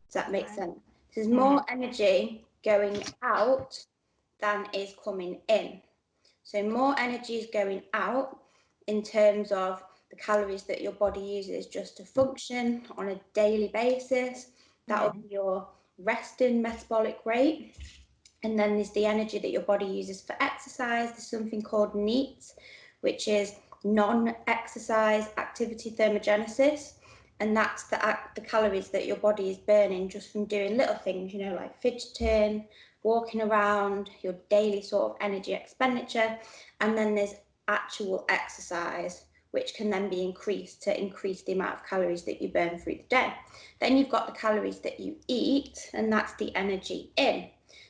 Does that make sense? There's more energy going out than is coming in. So more energy is going out in terms of the calories that your body uses just to function on a daily basis. That will be your resting metabolic rate. And then there's the energy that your body uses for exercise. There's something called NEAT, which is non-exercise activity thermogenesis. And that's the calories that your body is burning just from doing little things, like fidgeting, walking around, your daily sort of energy expenditure. And then there's actual exercise, which can then be increased to increase the amount of calories that you burn through the day. Then you've got the calories that you eat, and that's the energy in.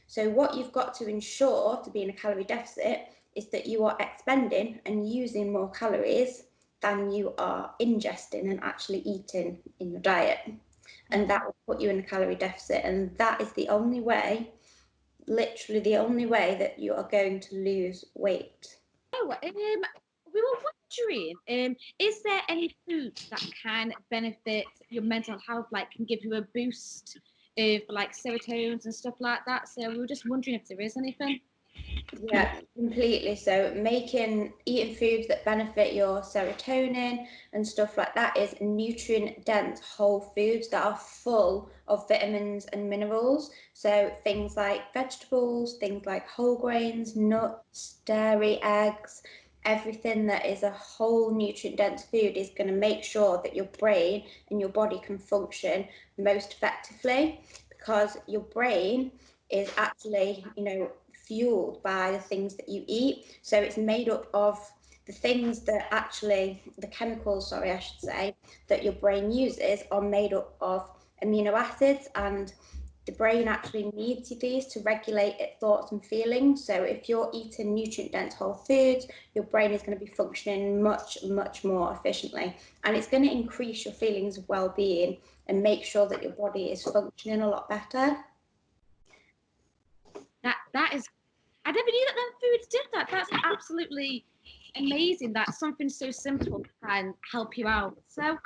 So what you've got to ensure to be in a calorie deficit is that you are expending and using more calories than you are ingesting and actually eating in your diet. And that will put you in a calorie deficit. And that is the only way, literally the only way, that you are going to lose weight.
Oh, we were wondering, is there any foods that can benefit your mental health, like can give you a boost for like serotonin and stuff like that? So we were just wondering if there is anything.
Yeah, completely. So eating foods that benefit your serotonin and stuff like that is nutrient dense whole foods that are full of vitamins and minerals. So things like vegetables, things like whole grains, nuts, dairy, eggs, everything that is a whole nutrient dense food is going to make sure that your brain and your body can function most effectively, because your brain is actually, fueled by the things that you eat. So it's made up of the things that actually, the chemicals, sorry, I should say, that your brain uses are made up of amino acids, and the brain actually needs these to regulate its thoughts and feelings. So if you're eating nutrient dense whole foods, your brain is going to be functioning much, much more efficiently, and it's going to increase your feelings of well-being and make sure that your body is functioning a lot better.
That is, I never knew that them foods did that. That's absolutely amazing that something so simple can help you out. So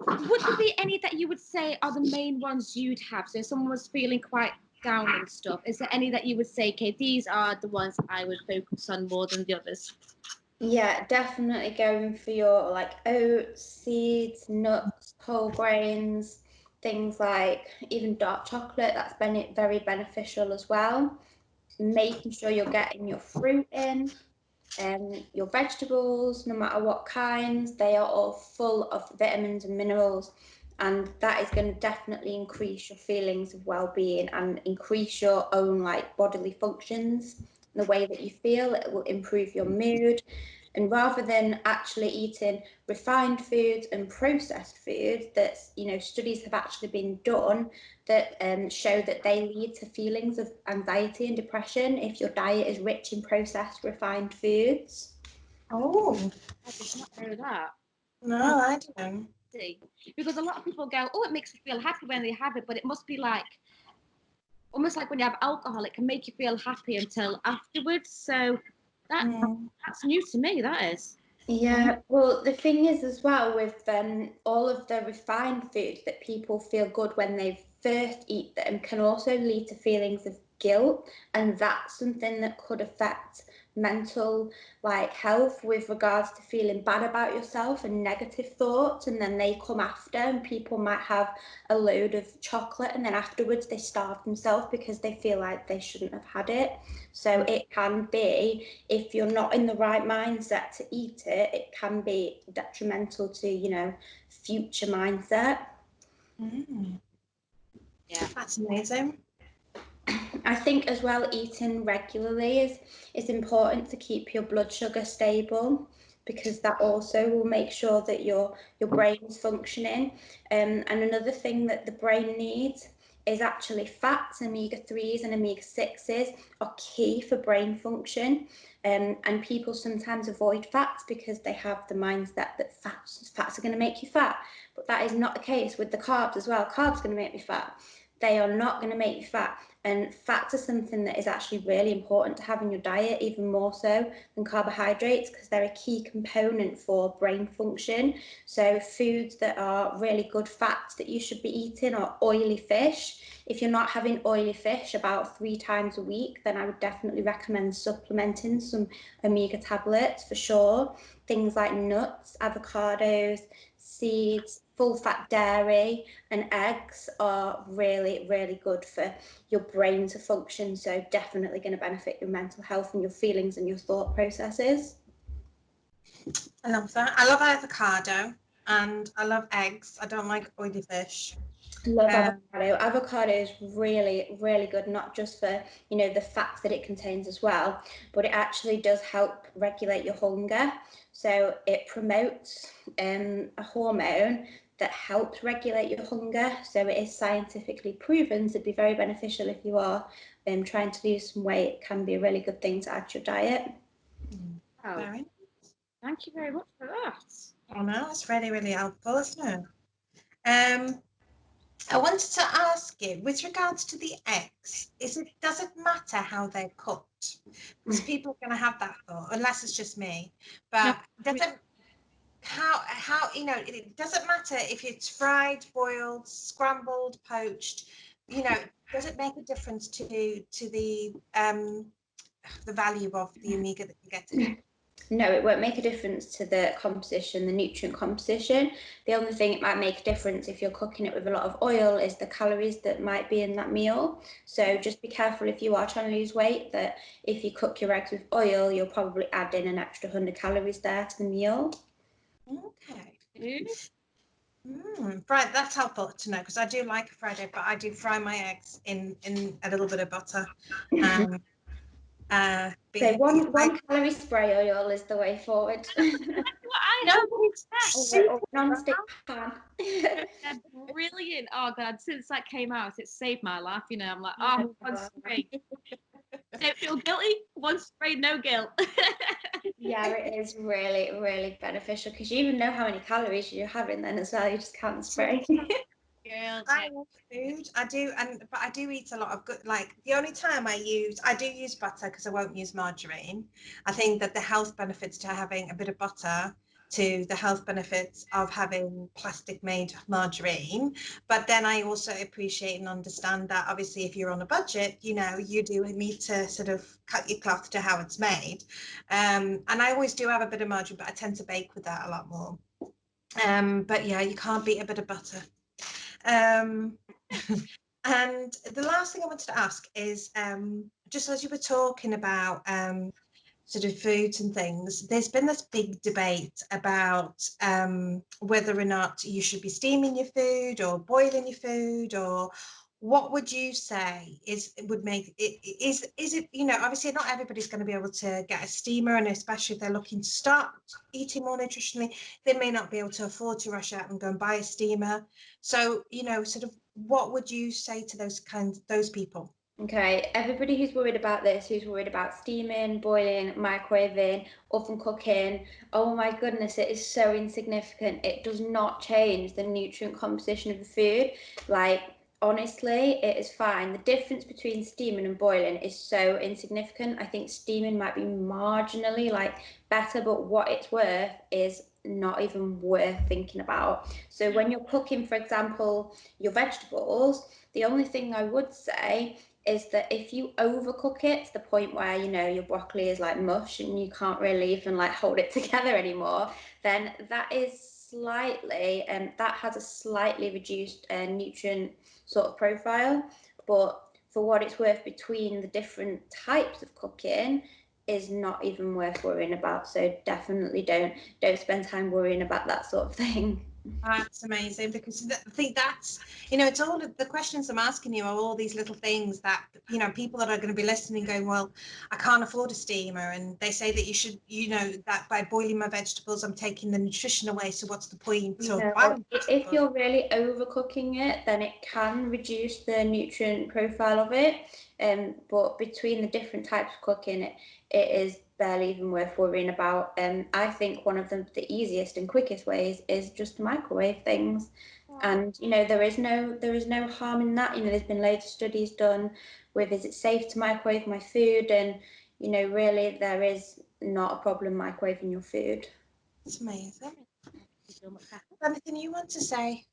would there be any that you would say are the main ones you'd have? So if someone was feeling quite down and stuff, is there any that you would say, okay, these are the ones I would focus on more than the others?
Yeah, definitely going for your like oats, seeds, nuts, whole grains, things like even dark chocolate. That's very beneficial as well. Making sure you're getting your fruit in. Your vegetables, no matter what kinds, they are all full of vitamins and minerals, and that is going to definitely increase your feelings of well-being and increase your own like bodily functions. The way that you feel, it will improve your mood. And rather than actually eating refined foods and processed foods, that's, you know, studies have actually been done that show that they lead to feelings of anxiety and depression if your diet is rich in processed refined foods.
Oh,
I did not know that.
no, I don't.
See, because a lot of people go, oh, it makes me feel happy when they have it, but it must be like almost like when you have alcohol, it can make you feel happy until afterwards. So that that's new to me. That is.
Yeah, well, the thing is as well with all of the refined foods that people feel good when they first eat them can also lead to feelings of guilt, and that's something that could affect mental like health with regards to feeling bad about yourself and negative thoughts, and then they come after, and people might have a load of chocolate and then afterwards they starve themselves because they feel like they shouldn't have had it. So it can be, if you're not in the right mindset to eat it, it can be detrimental to, you know, future mindset.
Yeah.
That's amazing.
I think as well, eating regularly is important to keep your blood sugar stable, because that also will make sure that your brain's functioning. And another thing that the brain needs is actually fats. Omega-3s and omega-6s are key for brain function. And people sometimes avoid fats because they have the mindset that fats are going to make you fat. But that is not the case with the carbs as well. Carbs are going to make me fat. They are not going to make you fat. And fats are something that is actually really important to have in your diet, even more so than carbohydrates, because they're a key component for brain function. So foods that are really good fats that you should be eating are oily fish. If you're not having oily fish about 3 times a week, then I would definitely recommend supplementing some omega tablets for sure. Things like nuts, avocados, seeds, full fat dairy and eggs are really, really good for your brain to function. So definitely going to benefit your mental health and your feelings and your thought processes.
I love that. I love avocado and I love eggs. I don't like oily fish.
Love avocado. Avocado is really, really good, not just for, you know, the fats that it contains as well, but it actually does help regulate your hunger. So it promotes a hormone that helps regulate your hunger. So it is scientifically proven to be very beneficial if you are trying to lose some weight. It can be a really good thing to add to your diet.
Oh,
Very.
thank you very much for that.
Oh no, it's really, really helpful, isn't it? I wanted to ask you, with regards to the eggs, does it matter how they're cooked? Because people are going to have that thought, unless it's just me. But does it how you know it doesn't matter if it's fried, boiled, scrambled, poached. You know, does it make a difference to the value of the omega that you're getting?
No, it won't make a difference to the composition, the nutrient composition. The only thing it might make a difference if you're cooking it with a lot of oil is the calories that might be in that meal. So just be careful if you are trying to lose weight, that if you cook your eggs with oil, you'll probably add in an extra 100 calories there to the meal.
Okay. Right, that's helpful to know, because I do like a fried egg, but I do fry my eggs in a little bit of butter.
So one calorie spray oil is the way forward.
No, but it's super
non-stick pan.
Brilliant. Oh God, since that came out, it saved my life. You know, I'm like, oh, one spray. Don't feel guilty. One spray, no guilt.
Yeah, it is really, really beneficial because you even know how many calories you're having then as well. You just can't spray.
I love food. I do, but I do eat a lot of good. Like the only time I do use butter because I won't use margarine. I think that the health benefits to having a bit of butter to the health benefits of having plastic made margarine. But then I also appreciate and understand that obviously if you're on a budget, you know, you do need to sort of cut your cloth to how it's made. And I always do have a bit of margarine, but I tend to bake with that a lot more. But yeah, you can't beat a bit of butter. And the last thing I wanted to ask is just as you were talking about sort of foods and things, there's been this big debate about whether or not you should be steaming your food or boiling your food, or what would you say would make it, is it, obviously not everybody's going to be able to get a steamer, and especially if they're looking to start eating more nutritionally, they may not be able to afford to rush out and go and buy a steamer. So, sort of what would you say to those people?
Okay, everybody who's worried about this, who's worried about steaming, boiling, microwaving, oven cooking, oh my goodness, it is so insignificant. It does not change the nutrient composition of the food. Like, honestly, it is fine. The difference between steaming and boiling is so insignificant. I think steaming might be marginally like better, but what it's worth is not even worth thinking about. So when you're cooking, for example, your vegetables, the only thing I would say is that if you overcook it to the point where your broccoli is like mush and you can't really even like hold it together anymore, then that has a slightly reduced nutrient sort of profile. But for what it's worth, between the different types of cooking is not even worth worrying about. So definitely don't spend time worrying about that sort of thing.
That's amazing, because I think that's, it's all of the questions I'm asking you are all these little things that, people that are going to be listening going, well, I can't afford a steamer. And they say that you should, that by boiling my vegetables, I'm taking the nutrition away. So what's the point of buying
If
vegetables?
you're really overcooking it, then it can reduce the nutrient profile of it. But between the different types of cooking, it is barely even worth worrying about. I think one of the easiest and quickest ways is just to microwave things. And there is no harm in that. There's been loads of studies done with, is it safe to microwave my food? And really there is not a problem microwaving your food.
It's amazing. Anything you want to say?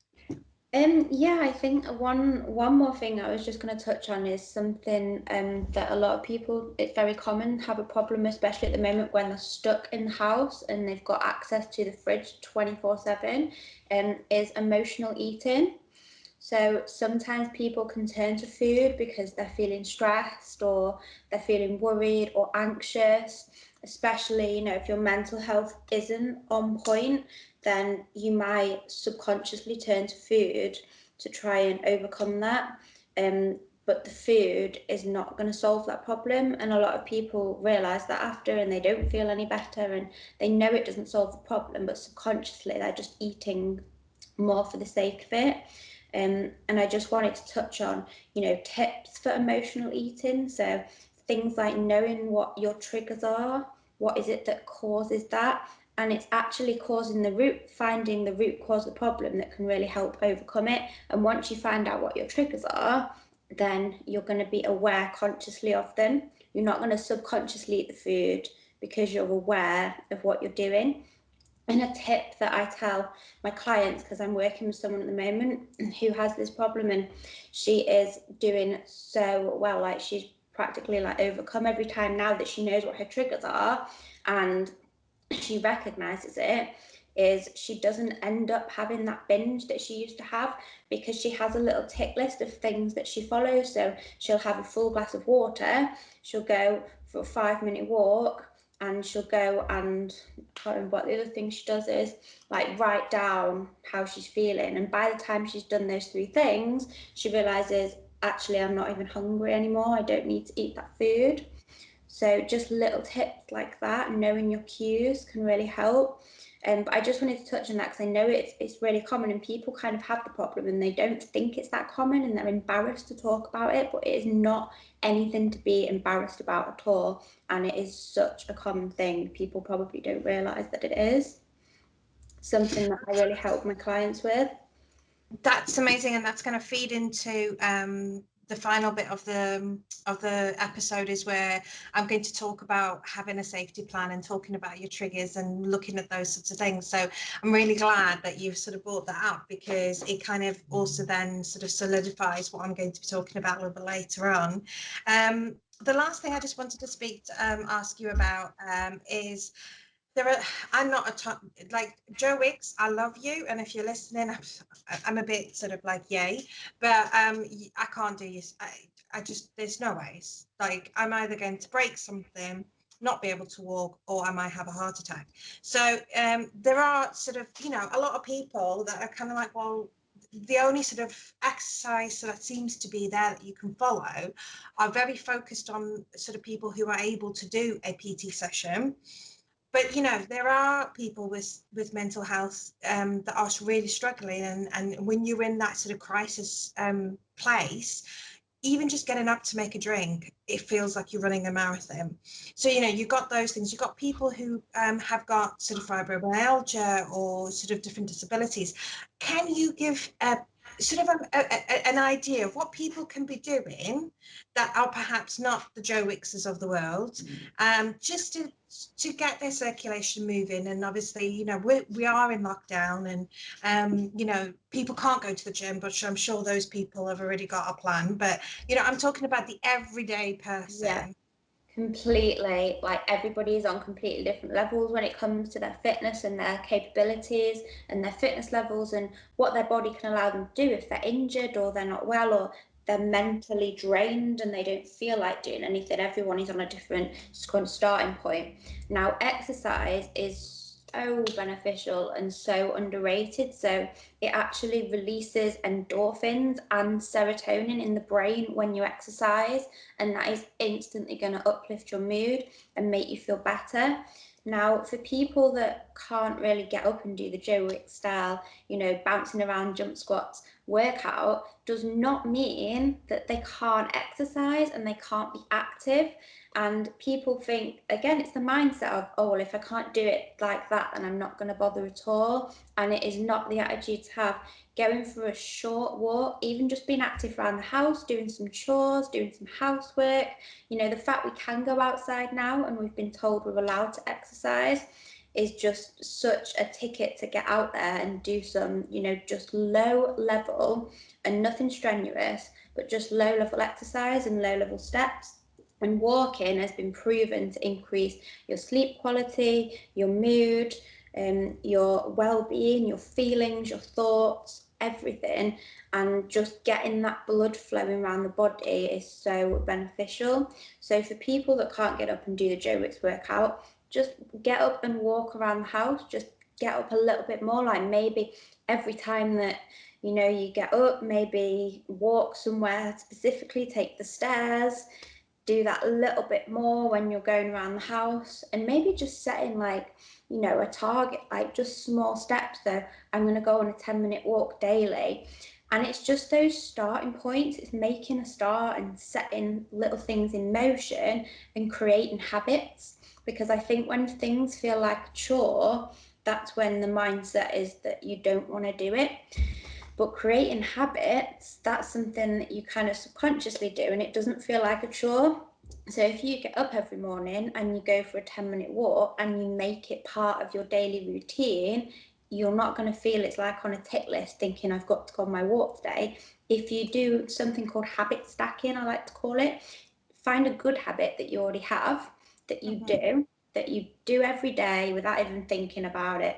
Yeah, I think one more thing I was just going to touch on is something that a lot of people, it's very common, have a problem, especially at the moment when they're stuck in the house and they've got access to the fridge 24/7, is emotional eating. So sometimes people can turn to food because they're feeling stressed or they're feeling worried or anxious, especially, if your mental health isn't on point, then you might subconsciously turn to food to try and overcome that. But the food is not going to solve that problem. And a lot of people realize that after, and they don't feel any better, and they know it doesn't solve the problem, but subconsciously they're just eating more for the sake of it. And I just wanted to touch on, tips for emotional eating. So things like knowing what your triggers are, what is it that causes that, and it's actually finding the root cause of the problem that can really help overcome it. And once you find out what your triggers are, then you're going to be aware consciously of them. You're not going to subconsciously eat the food because you're aware of what you're doing. And a tip that I tell my clients, because I'm working with someone at the moment who has this problem, and she is doing so well, like she's practically like overcome every time now that she knows what her triggers are and she recognizes it, is she doesn't end up having that binge that she used to have, because she has a little tick list of things that she follows. So she'll have a full glass of water, she'll go for a 5-minute walk, and she'll go and, I can't remember what the other thing she does is, like write down how she's feeling. And by the time she's done those 3 things, she realizes, actually, I'm not even hungry anymore. I don't need to eat that food. So just little tips like that, knowing your cues, can really help. But I just wanted to touch on that because I know it's really common, and people kind of have the problem and they don't think it's that common and they're embarrassed to talk about it, but it is not anything to be embarrassed about at all. And it is such a common thing. People probably don't realise that it is something that I really help my clients with.
That's amazing, and that's going to feed into the final bit of the episode, is where I'm going to talk about having a safety plan and talking about your triggers and looking at those sorts of things. So I'm really glad that you've sort of brought that up, because it kind of also then sort of solidifies what I'm going to be talking about a little bit later on. The last thing I just wanted to ask you about is, I'm not a top, like Joe Wicks, I love you, and if you're listening, I'm a bit sort of like yay, but I can't do you. I just, there's no ways. Like, I'm either going to break something not be able to walk, or I might have a heart attack. So there are sort of, you know, a lot of people that are kind of like, well, the only sort of exercise that seems to be there that you can follow are very focused on sort of people who are able to do a PT session. But you know, there are people with mental health that are really struggling, and when you're in that sort of crisis place, even just getting up to make a drink, it feels like you're running a marathon. So, you know, you've got those things. You've got people who have got sort of fibromyalgia or sort of different disabilities. Can you give a sort of an idea of what people can be doing that are perhaps not the Joe Wickses of the world, just to get their circulation moving? And obviously, you know, we are in lockdown, and you know, people can't go to the gym, but I'm sure those people have already got a plan. But you know, I'm talking about the everyday person.
Yeah, completely. Like, everybody is on completely different levels when it comes to their fitness and their capabilities and their fitness levels and what their body can allow them to do if they're injured or they're not well or they're mentally drained and they don't feel like doing anything. Everyone is on a different kind of starting point. Now, exercise is so beneficial and so underrated. So it actually releases endorphins and serotonin in the brain when you exercise, and that is instantly going to uplift your mood and make you feel better. Now, for people that can't really get up and do the Joe Wick style, you know, bouncing around jump squats workout, does not mean that they can't exercise and they can't be active. And people think, again, it's the mindset of, oh, well, if I can't do it like that, then I'm not going to bother at all. And it is not the attitude to have. Going for a short walk, even just being active around the house, doing some chores, doing some housework. You know, the fact we can go outside now and we've been told we're allowed to exercise is just such a ticket to get out there and do some, you know, just low level and nothing strenuous, but just low level exercise and low level steps. And walking has been proven to increase your sleep quality, your mood, your well-being, your feelings, your thoughts, everything. And just getting that blood flowing around the body is so beneficial. So for people that can't get up and do the Joe Wicks workout, just get up and walk around the house. Just get up a little bit more, like maybe every time that you know you get up, maybe walk somewhere specifically, take the stairs, do that a little bit more when you're going around the house, and maybe just setting, like, you know, a target, like just small steps. So I'm going to go on a 10-minute walk daily. And it's just those starting points. It's making a start and setting little things in motion and creating habits. Because I think when things feel like a chore, that's when the mindset is that you don't want to do it. But creating habits, that's something that you kind of subconsciously do, and it doesn't feel like a chore. So if you get up every morning and you go for a 10-minute walk and you make it part of your daily routine, you're not going to feel it's like on a tick list thinking I've got to go on my walk today. If you do something called habit stacking, I like to call it, find a good habit that you already have, that you do every day without even thinking about it.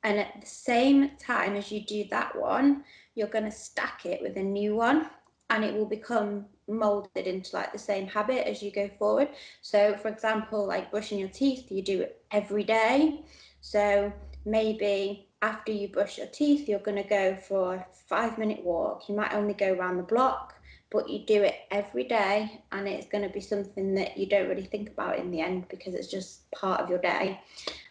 And at the same time as you do that one, you're going to stack it with a new one, and it will become molded into like the same habit as you go forward. So for example, like brushing your teeth, you do it every day. So maybe after you brush your teeth, you're going to go for a 5-minute walk. You might only go around the block, but you do it every day, and it's going to be something that you don't really think about in the end because it's just part of your day.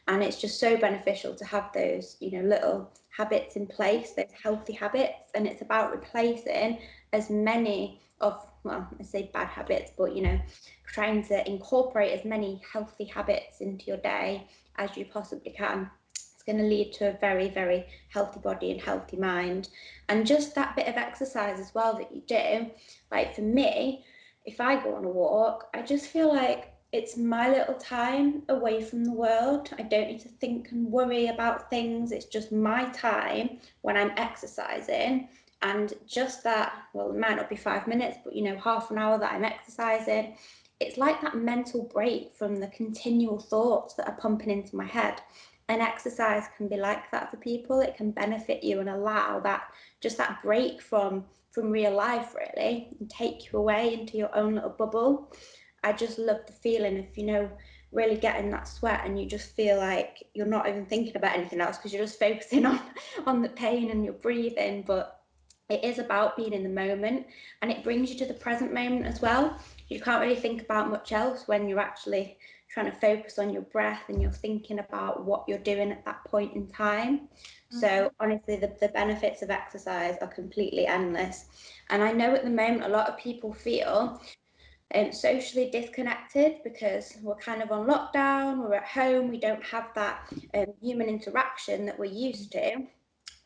And it's just so beneficial to have those, you know, little habits in place, those healthy habits. And it's about replacing as many of, well, I say bad habits, but, you know, trying to incorporate as many healthy habits into your day as you possibly can. It's going to lead to a very, very healthy body and healthy mind. And just that bit of exercise as well that you do, like for me, if I go on a walk, I just feel like it's my little time away from the world. I don't need to think and worry about things. It's just my time when I'm exercising. And just that, well, it might not be 5 minutes, but, you know, half an hour that I'm exercising, it's like that mental break from the continual thoughts that are pumping into my head. And exercise can be like that for people. It can benefit you and allow that, just that break from real life, really, and take you away into your own little bubble. I just love the feeling of, you know, really getting that sweat, and you just feel like you're not even thinking about anything else because you're just focusing on the pain and your breathing. But it is about being in the moment, and it brings you to the present moment as well. You can't really think about much else when you're actually trying to focus on your breath and you're thinking about what you're doing at that point in time. So honestly, the benefits of exercise are completely endless. And I know at the moment a lot of people feel socially disconnected because we're kind of on lockdown, we're at home, we don't have that human interaction that we're used to.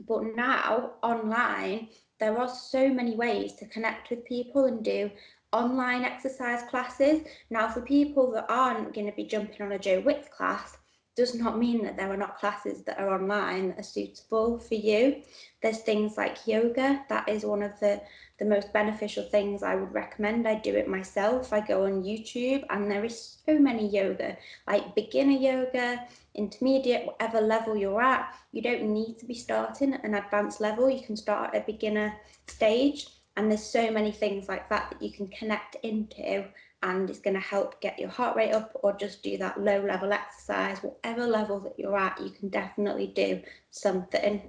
But now online, there are so many ways to connect with people and do online exercise classes. Now, for people that aren't going to be jumping on a Joe Wicks class, does not mean that there are not classes that are online that are suitable for you. There's things like yoga. That is one of the most beneficial things I would recommend. I do it myself. I go on YouTube and there is so many yoga, like beginner yoga, intermediate, whatever level you're at. You don't need to be starting at an advanced level. You can start at a beginner stage, and there's so many things like that that you can connect into, and it's going to help get your heart rate up, or just do that low level exercise. Whatever level that you're at, you can definitely do something.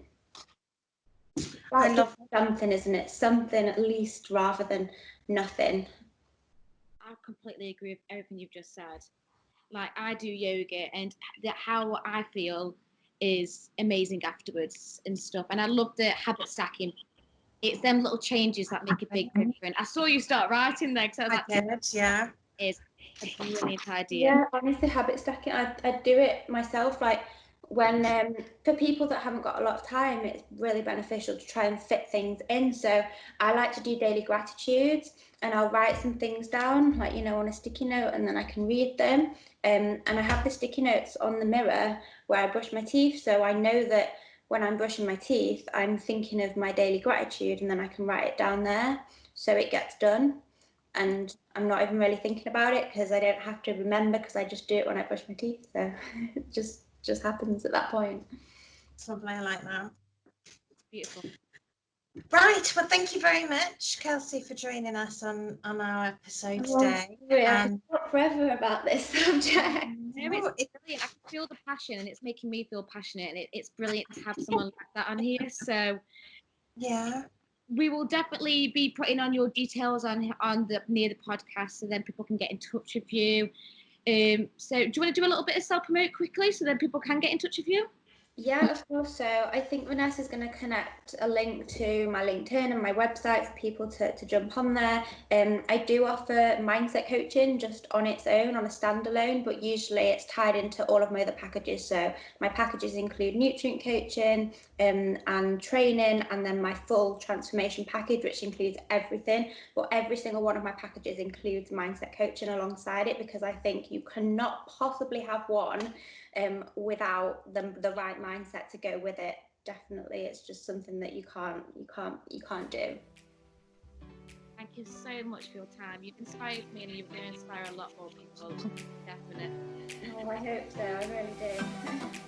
I love
something, isn't it? Something at least, rather than nothing.
I completely agree with everything you've just said. Like, I do yoga, and how I feel is amazing afterwards and stuff. And I love the habit stacking. It's them little changes that make a big difference. I saw you start writing there, because
I did, yeah.
Is a brilliant idea.
Yeah, honestly, habit stacking, I do it myself. Like, when for people that haven't got a lot of time, it's really beneficial to try and fit things in. So I like to do daily gratitudes, and I'll write some things down, like, you know, on a sticky note, and then I can read them. And I have the sticky notes on the mirror where I brush my teeth, so I know that when I'm brushing my teeth, I'm thinking of my daily gratitude, and then I can write it down there, so it gets done. And I'm not even really thinking about it because I don't have to remember, because I just do it when I brush my teeth. So it just happens at that point.
It's lovely, I like that.
Beautiful.
Right, well, thank you very much, Kelsey, for joining us on our episode today.
I could talk forever about this subject.
No, it's brilliant. I can feel the passion, and it's making me feel passionate, and it's brilliant to have someone like that on here. So
yeah,
we will definitely be putting on your details on the near the podcast, so then people can get in touch with you. So do you want to do a little bit of self-promote quickly, so then people can get in touch with you?
Yeah, of course. So I think Vanessa's going to connect a link to my LinkedIn and my website for people to jump on there. I do offer mindset coaching just on its own, on a standalone, but usually it's tied into all of my other packages. So my packages include nutrient coaching and training, and then my full transformation package, which includes everything. But every single one of my packages includes mindset coaching alongside it, because I think you cannot possibly have one without the right mindset to go with it. Definitely, it's just something that you can't do.
Thank you so much for your time. You've inspired me, and you're going to inspire a lot more people. Definitely.
Oh, I hope so. I really do.